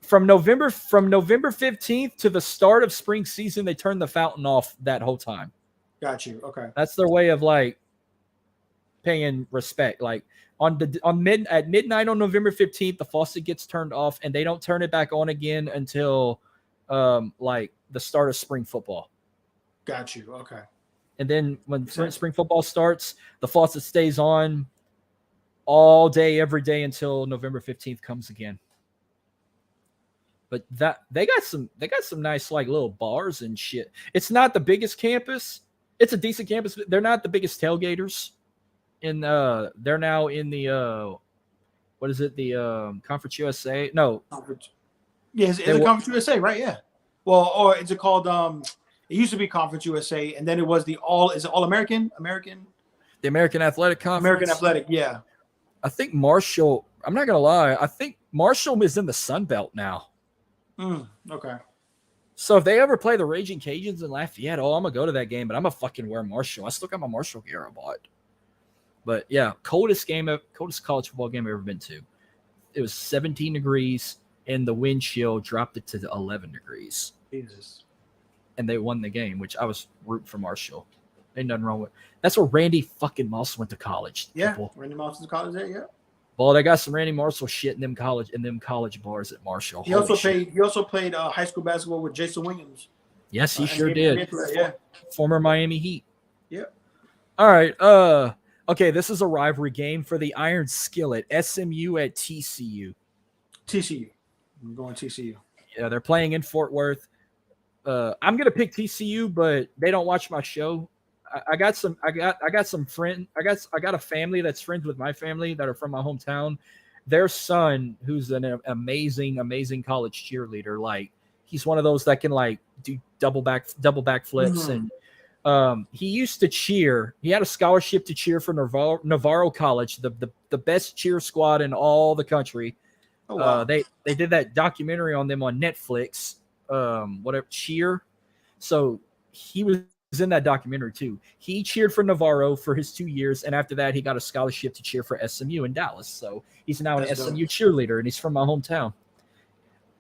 From November 15th to the start of spring season, they turned the fountain off that whole time. Got you. Okay. That's their way of like paying respect. Like at midnight on November 15th, the faucet gets turned off, and they don't turn it back on again until like the start of spring football. Got you. Okay. And then when spring football starts, the faucet stays on all day, every day until November 15th comes again. But that they got some nice like little bars and shit. It's not the biggest campus. It's a decent campus. But they're not the biggest tailgaters. They're now in the what is it? The Conference USA? No. Yeah, it's a Conference USA, right? Yeah. Well, or is it called it used to be Conference USA, and then it was the All American? The American Athletic Conference. American Athletic, yeah. I think Marshall, I'm not gonna lie, I think Marshall is in the Sun Belt now. Okay. So if they ever play the Raging Cajuns in Lafayette, I'm gonna go to that game, but I'm gonna fucking wear Marshall. I still got my Marshall gear I bought. But yeah, coldest college football game I've ever been to. It was 17 degrees, and the wind chill dropped it to 11 degrees. Jesus. And they won the game, which I was rooting for Marshall. Ain't nothing wrong with. That's where Randy fucking Moss went to college. Yeah, people. Randy Moss went to college there. Yeah. Well, they got some Randy Marshall shit in them college bars at Marshall. He also played high school basketball with Jason Williams. Yes, he sure did. Yeah. Former Miami Heat. Yeah. All right. Okay, this is a rivalry game for the Iron Skillet. SMU at TCU. TCU. I'm going TCU. Yeah, they're playing in Fort Worth. I'm gonna pick TCU, but they don't watch my show. I got a family that's friends with my family that are from my hometown. Their son, who's an amazing college cheerleader, like he's one of those that can like do double back flips, and he used to cheer. He had a scholarship to cheer for Navarro College, the best cheer squad in all the country. Oh, wow. They did that documentary on them on Netflix. Whatever cheer. So he was in that documentary too. He cheered for Navarro for his 2 years, and after that, he got a scholarship to cheer for SMU in Dallas. So he's now an SMU cheerleader, and he's from my hometown.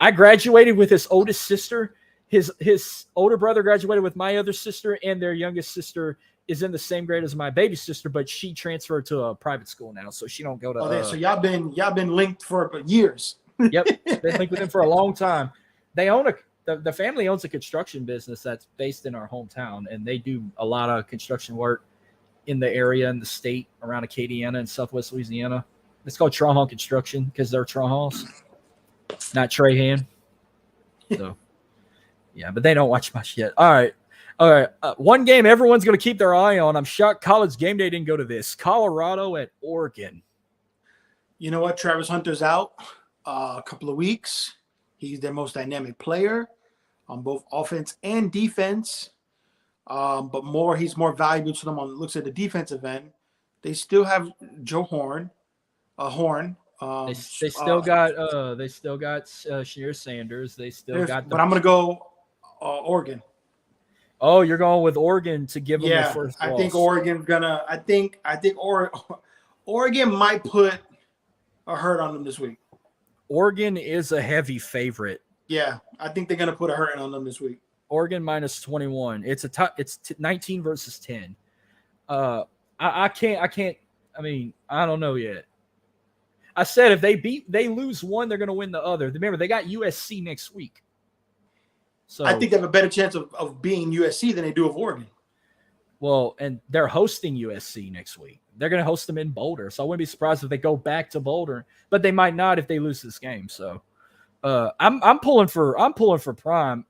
I graduated with his oldest sister. His older brother graduated with my other sister, and their youngest sister is in the same grade as my baby sister, but she transferred to a private school now, so she don't go to. So y'all been linked for years. Yep, been linked with them for a long time. They own the family owns a construction business that's based in our hometown, and they do a lot of construction work in the area in the state around Acadiana and Southwest Louisiana. It's called Trahan Construction because they're Trahans, not Trahan. So, yeah, but they don't watch my shit. All right. One game everyone's going to keep their eye on. I'm shocked College Game Day didn't go to this. Colorado at Oregon. You know what? Travis Hunter's out a couple of weeks. He's their most dynamic player on both offense and defense. But he's more valuable to them on looks at the defensive end. They still have Joe Horn. They still got Shahir Sanders. They still got. But I'm gonna go Oregon. Oh, you're going with Oregon to give them the first loss. I think Oregon's gonna. I think Oregon might put a hurt on them this week. Oregon is a heavy favorite. Yeah, I think they're gonna put a hurting on them this week. Oregon minus 21. It's 19 versus 10. I can't. I mean, I don't know yet. I said if they lose one, they're gonna win the other. Remember, they got USC next week. So I think they have a better chance of being USC than they do of Oregon. Well, and they're hosting USC next week. They're going to host them in Boulder. So I wouldn't be surprised if they go back to Boulder, but they might not if they lose this game. So I'm pulling for Prime.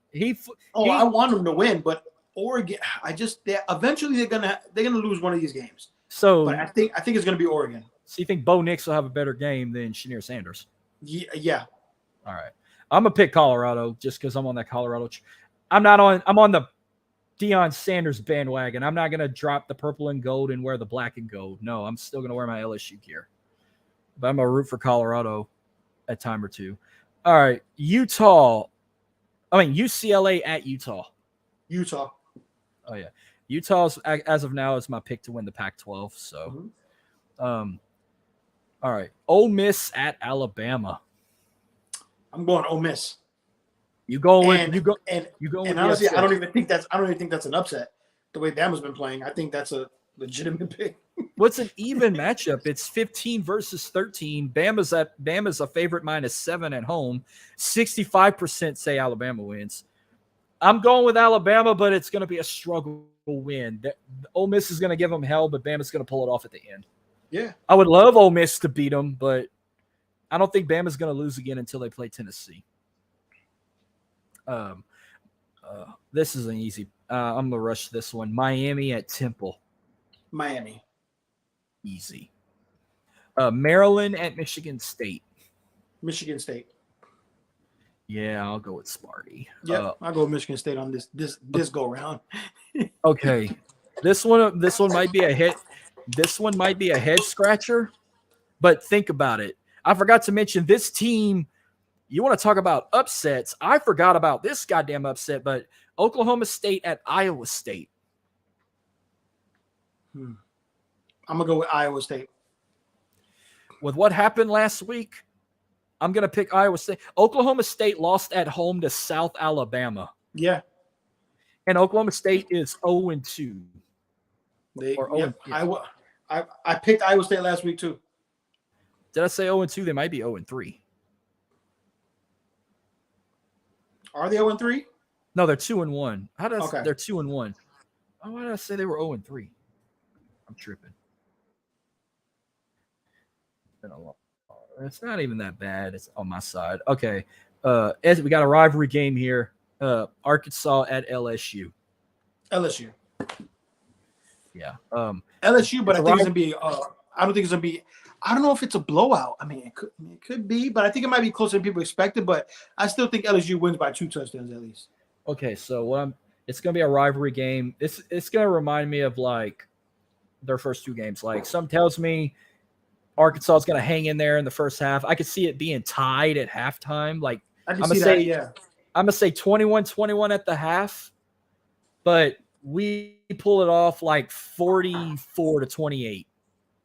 I want them to win, but Oregon, eventually they're gonna lose one of these games. So but I think it's gonna be Oregon. So you think Bo Nix will have a better game than Shahir Sanders? Yeah. All right. I'm gonna pick Colorado just because I'm on that Colorado. I'm on the Deion Sanders bandwagon. I'm not going to drop the purple and gold and wear the black and gold. No, I'm still going to wear my LSU gear. But I'm going to root for Colorado a time or two. All right. UCLA at Utah. Utah. Oh, yeah. Utah's as of now is my pick to win the Pac-12. So, all right, Ole Miss at Alabama. I'm going Ole Miss. You go with And you go and you go and with honestly, the I don't even think that's an upset. The way Bama's been playing, I think that's a legitimate pick. What's an even matchup? It's 15 versus 13. Bama's a favorite -7 at home. 65% say Alabama wins. I'm going with Alabama, but it's going to be a struggle win. Ole Miss is going to give them hell, but Bama's going to pull it off at the end. Yeah, I would love Ole Miss to beat them, but I don't think Bama's going to lose again until they play Tennessee. This is an easy. I'm gonna rush this one. Miami at Temple. Miami. Easy. Maryland at Michigan State. Michigan State. Yeah, I'll go with Sparty. Yeah, I'll go with Michigan State on this go round. Okay, this one might be a hit. This one might be a head scratcher, but think about it. I forgot to mention this team. You want to talk about upsets? I forgot about this goddamn upset, but Oklahoma State at Iowa State. I'm gonna go with Iowa State. With what happened last week, I'm gonna pick Iowa State. Oklahoma State lost at home to South Alabama. Yeah, and Oklahoma State is 0-2. I picked Iowa State last week too. Did I say 0-2? They might be 0-3. Are they 0-3? No, they're 2-1. How does they're 2-1? Oh, why did I say they were 0-3? I'm tripping. It's not even that bad. It's on my side. Okay. We got a rivalry game here. Arkansas at LSU. LSU. Yeah. LSU, but I think it's gonna be. I don't think it's gonna be. I don't know if it's a blowout. I mean, it could be, but I think it might be closer than people expected. But I still think LSU wins by 2 touchdowns at least. Okay, so it's gonna be a rivalry game. It's gonna remind me of like their first 2 games. Like some tells me Arkansas is gonna hang in there in the first half. I could see it being tied at halftime. Like I can see that. Yeah, I'm gonna say 21-21 at the half, but we pull it off like 44-28.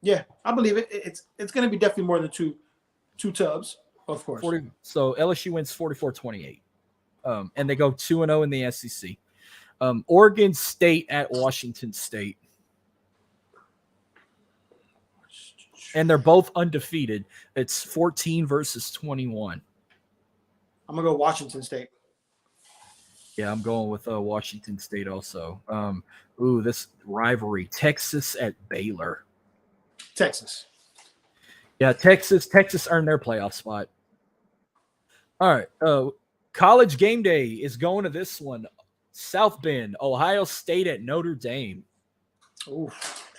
Yeah, I believe it. It's going to be definitely more than two tubs, of course. So LSU wins 44-28, and they go 2-0 in the SEC. Oregon State at Washington State, and they're both undefeated. It's 14 versus 21. I'm gonna go Washington State. Yeah, I'm going with Washington State also. This rivalry: Texas at Baylor. Texas. Yeah, Texas earned their playoff spot. All right. College game day is going to this one. South Bend, Ohio State at Notre Dame. Oof.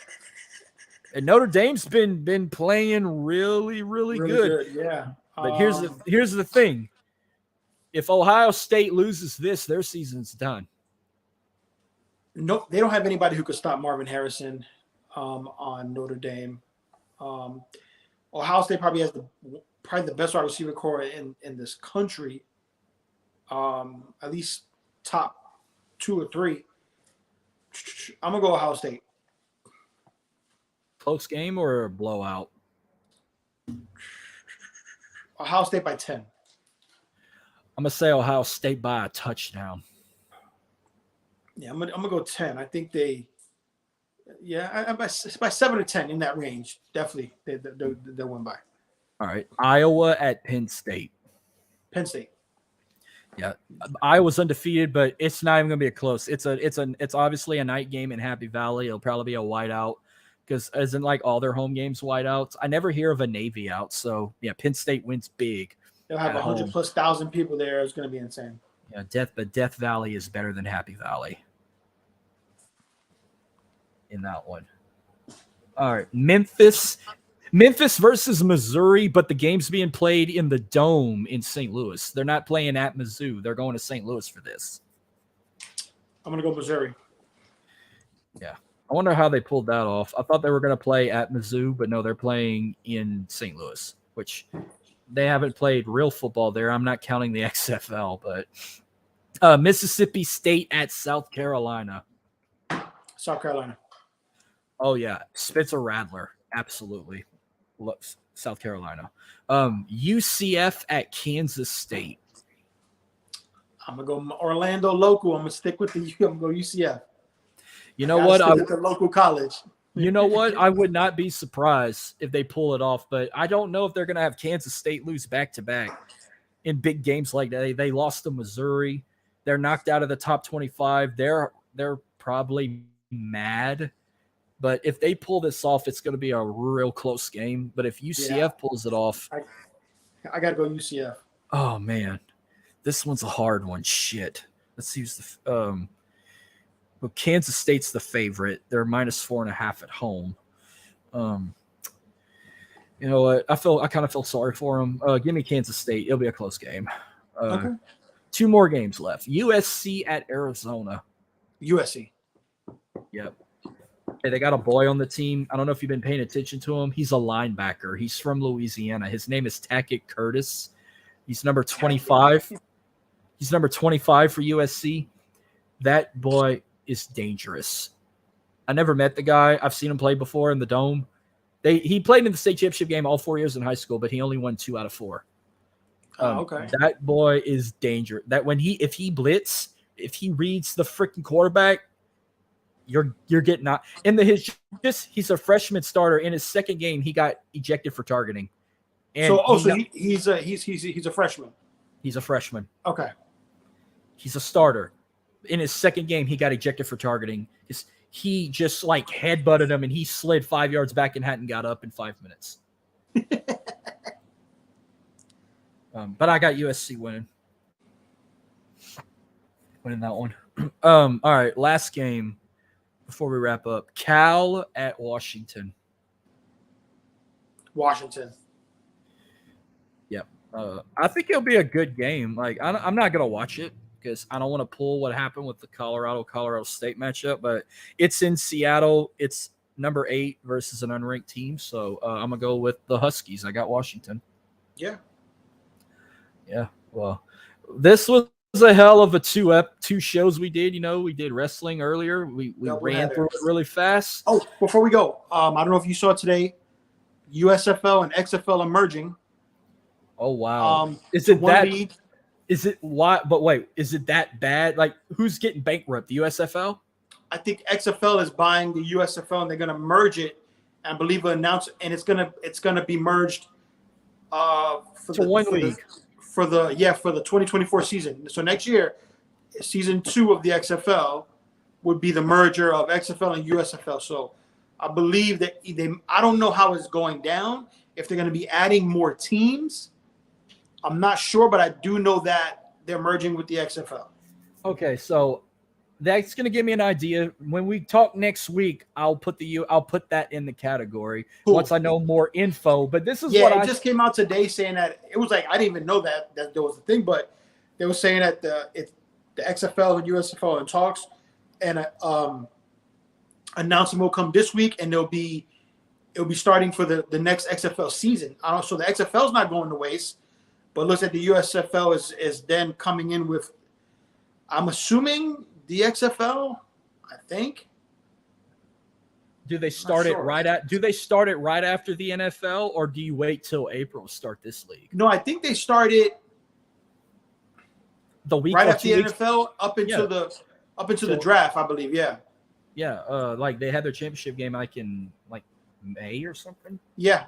And Notre Dame's been playing really, really good. Yeah. But here's the thing. If Ohio State loses this, their season's done. No, they don't have anybody who could stop Marvin Harrison on Notre Dame. Ohio State probably has the best wide receiver core in this country. At least top 2 or 3. I'm gonna go Ohio State. Close game or a blowout? Ohio State by 10. I'm gonna say Ohio State by a touchdown. Yeah, I'm gonna go 10. I think they. Yeah, by 7 or 10 in that range, definitely they'll win by. All right, Iowa at Penn State. Penn State. Yeah, Iowa's undefeated, but it's not even gonna be a close. It's obviously a night game in Happy Valley. It'll probably be a whiteout because isn't like all their home games whiteouts. I never hear of a Navy out, so yeah, Penn State wins big. They'll have 100,000+ people there. It's gonna be insane. Yeah, Death Valley is better than Happy Valley. In that one. All right. Memphis versus Missouri, but the game's being played in the Dome in St. Louis. They're not playing at Mizzou. They're going to St. Louis for this. I'm going to go Missouri. Yeah. I wonder how they pulled that off. I thought they were going to play at Mizzou, but no, they're playing in St. Louis, which they haven't played real football there. I'm not counting the XFL, but Mississippi State at South Carolina. South Carolina. Oh yeah, Spencer Rattler, absolutely. Loves South Carolina. UCF at Kansas State. I'm gonna go Orlando local. I'm gonna stick with the. I'm gonna go UCF. You know what? Stick with the local college. You know what? I would not be surprised if they pull it off, but I don't know if they're gonna have Kansas State lose back to back in big games like that. They lost to Missouri. They're knocked out of the top 25. They're probably mad. But if they pull this off, it's going to be a real close game. But if UCF pulls it off, I got to go UCF. Oh man, this one's a hard one. Shit. Let's see who's the. Well, Kansas State's the favorite. They're -4.5 at home. You know what? I kind of feel sorry for them. Give me Kansas State. It'll be a close game. Okay. 2 more games left. USC at Arizona. USC. Yep. Hey, they got a boy on the team. I don't know if you've been paying attention to him. He's a linebacker. He's from Louisiana. His name is Tackett Curtis. He's number 25. He's number 25 for USC. That boy is dangerous. I never met the guy. I've seen him play before in the Dome. He played in the state championship game all 4 years in high school, but he only won 2 out of 4. Okay. That boy is dangerous. That if he blitz, if he reads the freaking quarterback, you're getting out. He's a freshman starter. In his second game, he got ejected for targeting. And he's a freshman. He's a freshman. Okay. He's a starter. In his second game, he got ejected for targeting. He just like headbutted him, and he slid 5 yards back and hadn't got up in 5 minutes. But I got USC winning that one. All right, last game before we wrap up. Cal at Washington. Washington. Yep. I think it'll be a good game. Like I'm not gonna watch it because I don't want to pull what happened with the Colorado State matchup, but it's in Seattle. It's number 8 versus an unranked team, so I'm gonna go with the Huskies. I got Washington. Yeah. Well, this was a hell of a two shows we did. You know, we did wrestling earlier. We ran through it really fast. Oh, before we go, I don't know if you saw today, USFL and XFL are merging. Oh wow! Is it that? League. Is it why? But wait, is it that bad? Like, who's getting bankrupt? The USFL? I think XFL is buying the USFL, and they're going to merge it. And I believe announce, and it's gonna be merged. For one league. For the 2024 season. So next year, season 2 of the XFL would be the merger of XFL and USFL. So I believe that I don't know how it's going down. If they're going to be adding more teams, I'm not sure, but I do know that they're merging with the XFL. Okay, so that's going to give me an idea. When we talk next week, I'll put that in the category once I know more info. But this is what it just came out today saying that it was like I didn't even know that there was a thing, but they were saying that the XFL and USFL in talks, and announcement will come this week, and it'll be starting for the next XFL season. So the XFL is not going to waste, but it looks like the USFL is then coming in with, I'm assuming, the XFL, I think. Do they start it right after the NFL, or do you wait till April to start this league? No, I think they started the week right after the NFL up into the draft, I believe. Yeah. Yeah, like they had their championship game like in like May or something. Yeah.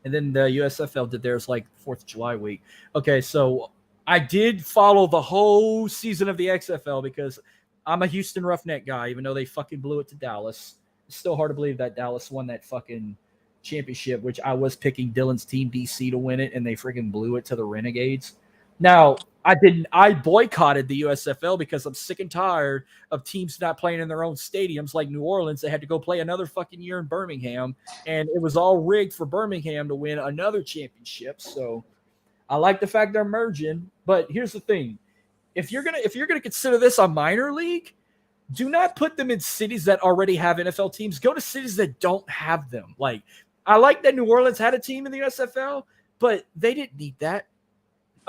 And then the USFL did theirs like 4th of July week. Okay, so I did follow the whole season of the XFL because I'm a Houston Roughneck guy, even though they fucking blew it to Dallas. It's still hard to believe that Dallas won that fucking championship, which I was picking Dylan's team, DC, to win it, and they freaking blew it to the Renegades. Now, I boycotted the USFL because I'm sick and tired of teams not playing in their own stadiums like New Orleans. They had to go play another fucking year in Birmingham, and it was all rigged for Birmingham to win another championship. So I like the fact they're merging, but here's the thing. If you're gonna consider this a minor league, do not put them in cities that already have NFL teams. Go to cities that don't have them. Like, I like that New Orleans had a team in the USFL, but they didn't need that.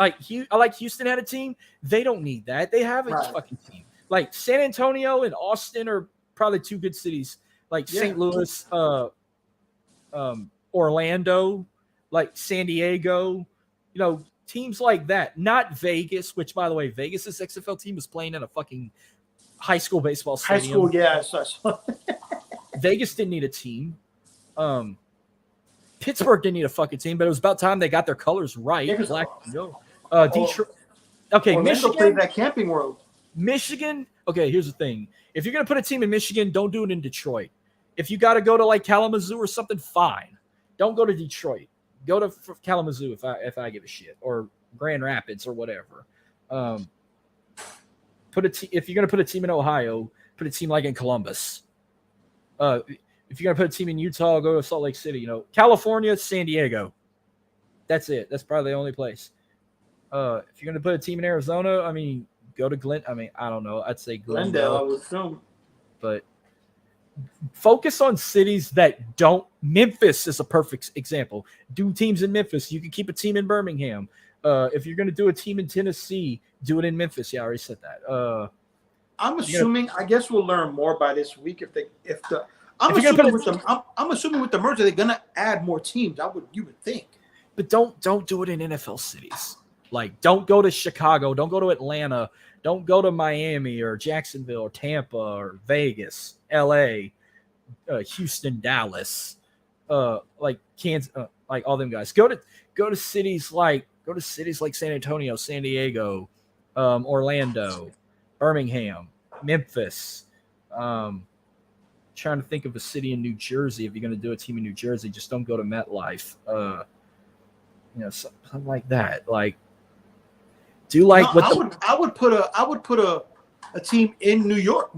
I like Houston had a team. They don't need that. They have a fucking team. Like San Antonio and Austin are probably two good cities like St. Louis, Orlando, like San Diego, teams like that. Not Vegas, which, by the way, Vegas's XFL team was playing in a fucking high school baseball stadium. High school, yeah. Such. Vegas didn't need a team. Pittsburgh didn't need a fucking team, but it was about time they got their colors right. Black and go. Detroit. Okay, Orlando Michigan played that Camping World. Michigan. Okay, here's the thing: if you're gonna put a team in Michigan, don't do it in Detroit. If you got to go to like Kalamazoo or something, fine. Don't go to Detroit. Go to Kalamazoo if I give a shit, or Grand Rapids or whatever. If you're gonna put a team in Ohio, put a team like in Columbus. If you're gonna put a team in Utah, go to Salt Lake City. California, San Diego. That's it. That's probably the only place. If you're gonna put a team in Arizona, I mean, go to Glen. I mean, I don't know. I'd say Glendale. I would assume. But focus on cities that don't. Memphis is a perfect example. Do teams in Memphis. You can keep a team in Birmingham. If you're gonna do a team in Tennessee, do it in Memphis. Yeah, I already said that. I'm assuming. I guess we'll learn more by this week I'm assuming with the merger they're gonna add more teams. You would think. But don't do it in NFL cities. Like, don't go to Chicago. Don't go to Atlanta. Don't go to Miami or Jacksonville or Tampa or Vegas, LA, Houston, Dallas, like Kansas, like all them guys. Go to cities like San Antonio, San Diego, Orlando, Birmingham, Memphis. Trying to think of a city in New Jersey. If you're going to do a team in New Jersey, just don't go to MetLife. Something like that. Like, do like I would put a team in New York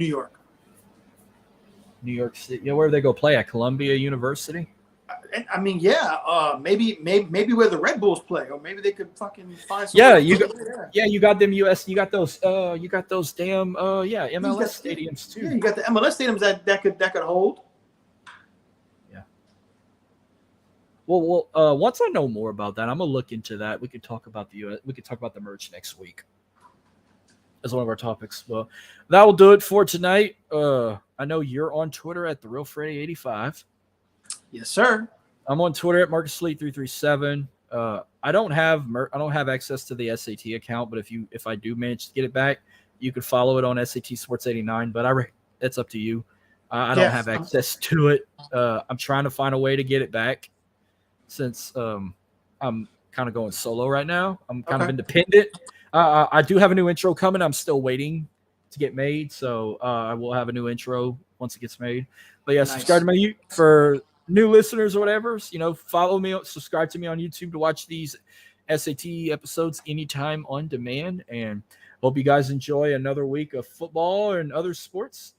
City. Yeah, where do they go play at? Columbia University? I mean, yeah, maybe where the Red Bulls play, or maybe they could fucking find some. Yeah, you got them US. You got those damn MLS stadiums too. Yeah, you got the MLS stadiums that could hold. Yeah. Well, once I know more about that, I'm gonna look into that. We could talk about the US. We could talk about the merge next week as one of our topics. Well, that will do it for tonight. I know you're on Twitter at TheRealFreddy85. Yes, sir. I'm on Twitter at MarcusLee337. I don't have access to the SAT account, but if I do manage to get it back, you could follow it on SAT Sports 89. But it's up to you. I don't have access to it. I'm trying to find a way to get it back since I'm kind of going solo right now. I'm kind of independent. I do have a new intro coming. I'm still waiting to get made, so I will have a new intro once it gets made. But yeah, subscribe to my for new listeners or whatever. Follow me, subscribe to me on YouTube to watch these SAT episodes anytime on demand. And hope you guys enjoy another week of football and other sports.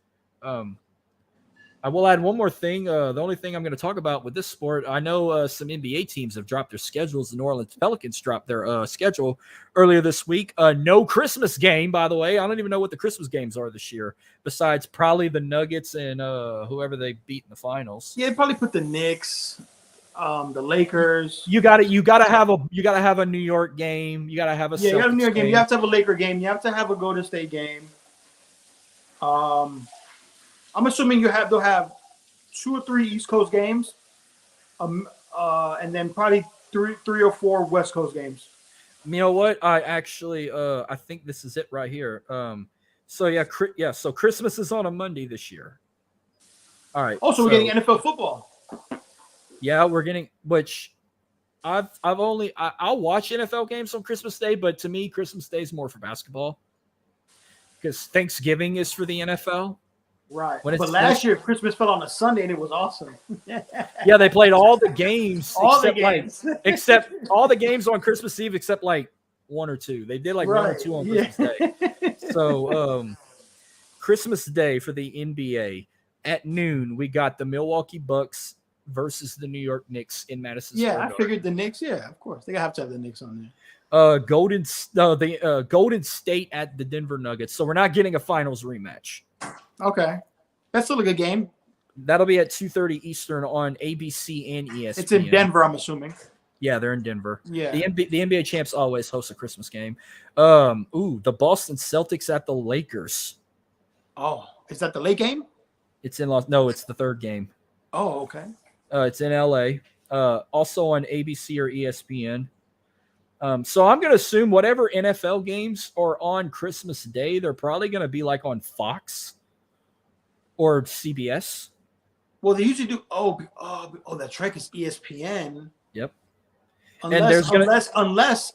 I will add one more thing. The only thing I'm going to talk about with this sport, I know some NBA teams have dropped their schedules. The New Orleans Pelicans dropped their schedule earlier this week. No Christmas game, by the way. I don't even know what the Christmas games are this year, besides probably the Nuggets and whoever they beat in the finals. Yeah, probably put the Knicks, the Lakers. You got to have a New York game. You got to have a you got a New York game. You have to have a Laker game. You have to have a Golden State game. I'm assuming they'll have 2 or 3 East Coast games, and then probably three or 4 West Coast games. You know what? I actually I think this is it right here. So Christmas is on a Monday this year. All right. Also, we're getting NFL football. Yeah, we're getting, which I'll watch NFL games on Christmas Day, but to me, Christmas Day is more for basketball because Thanksgiving is for the NFL. Right. But last year, Christmas fell on a Sunday, and it was awesome. Yeah, they played all the games. Except all the games on Christmas Eve, except like 1 or 2. They did like 1 or 2 on Christmas Day. So Christmas Day for the NBA at noon, we got the Milwaukee Bucks versus the New York Knicks in Madison Square Garden. I figured the Knicks. Yeah, of course. They have to have the Knicks on there. Golden State at the Denver Nuggets. So we're not getting a finals rematch. Okay. That's still a good game. That'll be at 2:30 Eastern on ABC and ESPN. It's in Denver, I'm assuming. Yeah, they're in Denver. Yeah. The NBA champs always host a Christmas game. The Boston Celtics at the Lakers. Oh, is that the late game? It's in Los. No, it's the third game. Oh, okay. It's in LA. Also on ABC or ESPN. So I'm going to assume whatever NFL games are on Christmas Day, they're probably going to be like on Fox or CBS. Well, they usually do. Oh, that's right. It's ESPN. Yep. Unless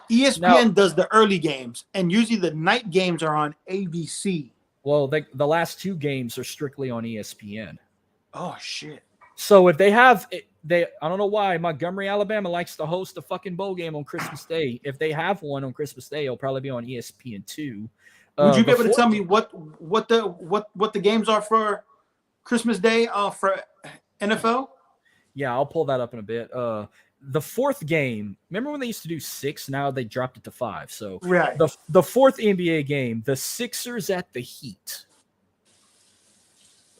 ESPN does the early games, and usually the night games are on ABC. Well, the last two games are strictly on ESPN. Oh shit! So if they have I don't know why Montgomery, Alabama likes to host a fucking bowl game on Christmas Day. If they have one on Christmas Day, it'll probably be on ESPN2. Would you be able to tell me what the games are for Christmas Day for NFL? Yeah, I'll pull that up in a bit. The fourth game, remember when they used to do 6? Now they dropped it to 5. So right. The fourth NBA game, the Sixers at the Heat.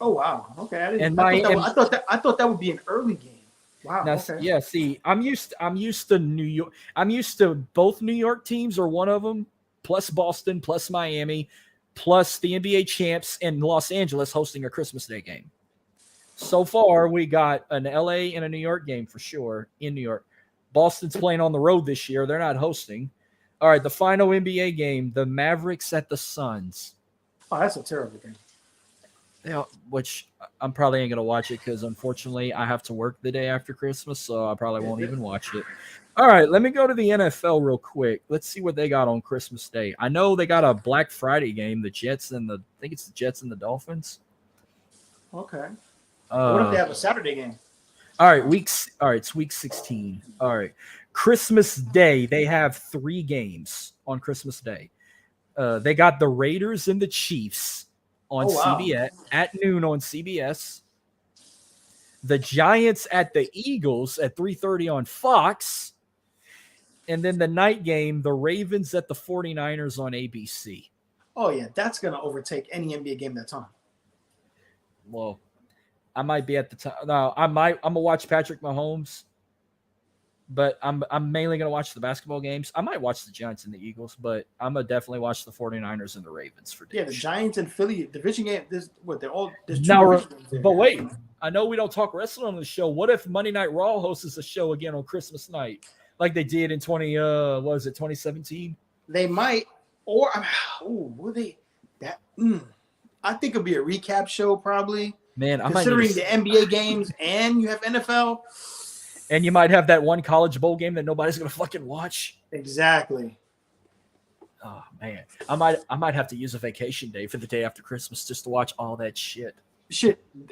Oh wow! Okay, I thought that would be an early game. Wow. Now, okay. Yeah. See, I'm used to New York. I'm used to both New York teams or one of them, plus Boston, plus Miami, plus the NBA champs in Los Angeles hosting a Christmas Day game. So far, we got an LA and a New York game for sure in New York. Boston's playing on the road this year. They're not hosting. All right, the final NBA game, the Mavericks at the Suns. Oh, that's a terrible game. Yeah, which I'm probably ain't going to watch it because, unfortunately, I have to work the day after Christmas, so I probably won't even watch it. All right, let me go to the NFL real quick. Let's see what they got on Christmas Day. I know they got a Black Friday game, I think it's the Jets and the Dolphins. Okay. What if they have a Saturday game? All right, it's week 16. All right. Christmas Day, they have 3 games on Christmas Day. They got the Raiders and the Chiefs on CBS at noon on CBS. The Giants at the Eagles at 3:30 on Fox. And then the night game, the Ravens at the 49ers on ABC. Oh, yeah, that's going to overtake any NBA game that's on. Well, I might be at the time. No, I'm going to watch Patrick Mahomes, but I'm mainly going to watch the basketball games. I might watch the Giants and the Eagles, but I'm going to definitely watch the 49ers and the Ravens for the Giants and Philly division game. There's two but wait, I know we don't talk wrestling on the show. What if Monday Night Raw hosts a show again on Christmas night? Like they did in 2017? They might, or will they? I think it'll be a recap show probably. Man, considering the NBA games and you have NFL, and you might have that one college bowl game that nobody's gonna fucking watch. Exactly. Oh man, I might have to use a vacation day for the day after Christmas just to watch all that shit.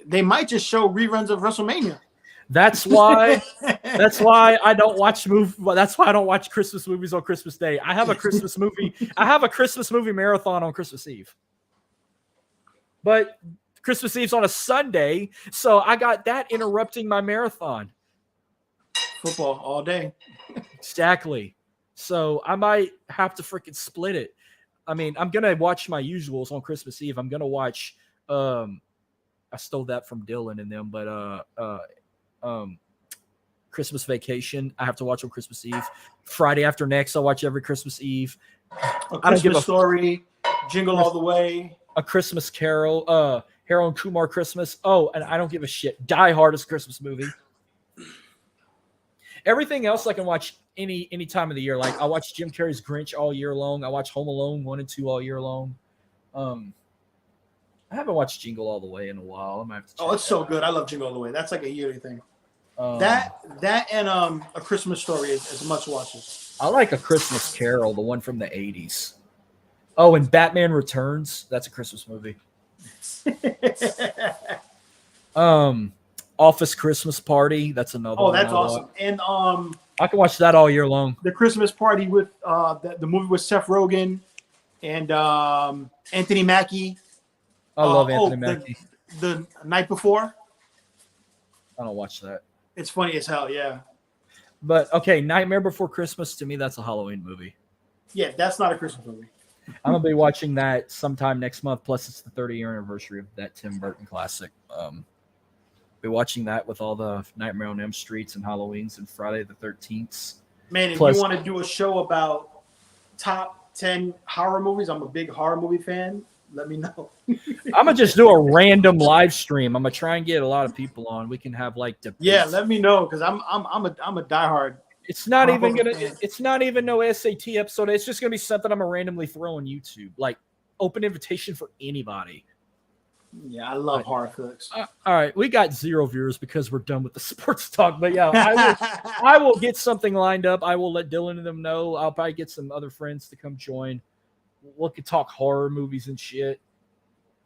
They might just show reruns of WrestleMania. That's why I don't watch That's why I don't watch Christmas movies on Christmas Day. I have a Christmas movie marathon on Christmas Eve. But Christmas Eve's on a Sunday, so I got that interrupting my marathon. Football all day. Exactly. So I might have to freaking split it. I mean, I'm going to watch my usuals on Christmas Eve. I'm going to watch I stole that from Dylan and them, but Christmas Vacation, I have to watch on Christmas Eve. Friday after next, I'll watch every Christmas Eve. A Christmas Story, Jingle All the Way. A Christmas Carol, Harold and Kumar Christmas. Oh, and I don't give a shit. Die Hard is a Christmas movie. Everything else I can watch any time of the year. Like I watch Jim Carrey's Grinch all year long. I watch Home Alone 1 and 2 all year long. I haven't watched Jingle All the Way in a while. I might have to check it's so good. I love Jingle All the Way. That's like a yearly thing. That and A Christmas Story is much watches. I like A Christmas Carol, the one from the 80s. Oh, and Batman Returns. That's a Christmas movie. Office Christmas Party. That's another one. Oh, that's awesome. And I can watch that all year long. The Christmas Party with the movie with Seth Rogen and Anthony Mackie. I love Anthony Mackie. The Night Before. I don't watch that. It's funny as hell, yeah. But okay, Nightmare Before Christmas, to me, that's a Halloween movie. Yeah, that's not a Christmas movie. I'm gonna be watching that sometime next month. Plus, it's the 30-year anniversary of that Tim Burton classic. Be watching that with all the Nightmare on Elm Streets and Halloweens and Friday the 13th. Man, if you want to do a show about top 10 horror movies, I'm a big horror movie fan. let me know. I'm gonna just do a random live stream. I'm gonna try and get a lot of people on. We can have like debates. Yeah, let me know because I'm a diehard. It's not even Burrow gonna. fan. It's not even no SAT episode. It's just gonna be something I'm gonna randomly throw on YouTube, like open invitation for anybody. Yeah, I love horror flicks. All right, we got 0 viewers because we're done with the sports talk. But yeah, I will get something lined up. I will let Dylan and them know. I'll probably get some other friends to come join. We could talk horror movies and shit.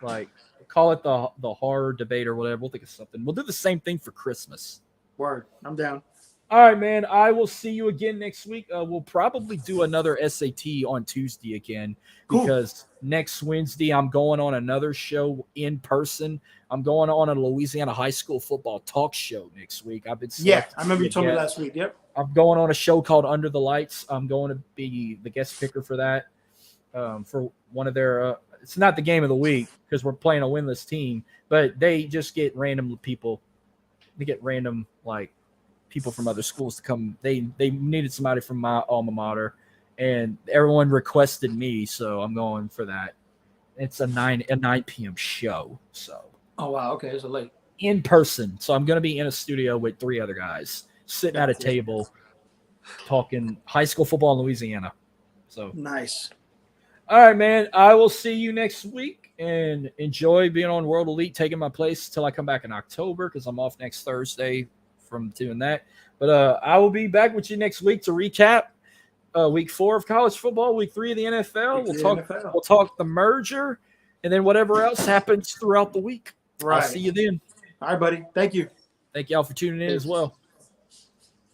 Like call it the horror debate or whatever. We'll think of something. We'll do the same thing for Christmas. Word, I'm down. All right, man. I will see you again next week. We'll probably do another SAT on Tuesday again because next Wednesday I'm going on another show in person. I'm going on a Louisiana high school football talk show next week. I've been I remember you told me last week. Yep. I'm going on a show called Under the Lights. I'm going to be the guest picker for that. For one of their it's not the game of the week because we're playing a winless team, but they just get random people. They get random like people from other schools to come. They needed somebody from my alma mater, and everyone requested me, so I'm going for that. It's a 9 p.m. show, so. Oh wow, okay, it's a late. In person, so I'm going to be in a studio with 3 other guys sitting at a table, talking high school football in Louisiana. So nice. All right, man. I will see you next week and enjoy being on World Elite, taking my place until I come back in October because I'm off next Thursday from doing that. But I will be back with you next week to recap week 4 of college football, week 3 of the NFL. We'll talk the merger and then whatever else happens throughout the week. Right. I'll see you then. All right, buddy. Thank you. Thank y'all for tuning in as well.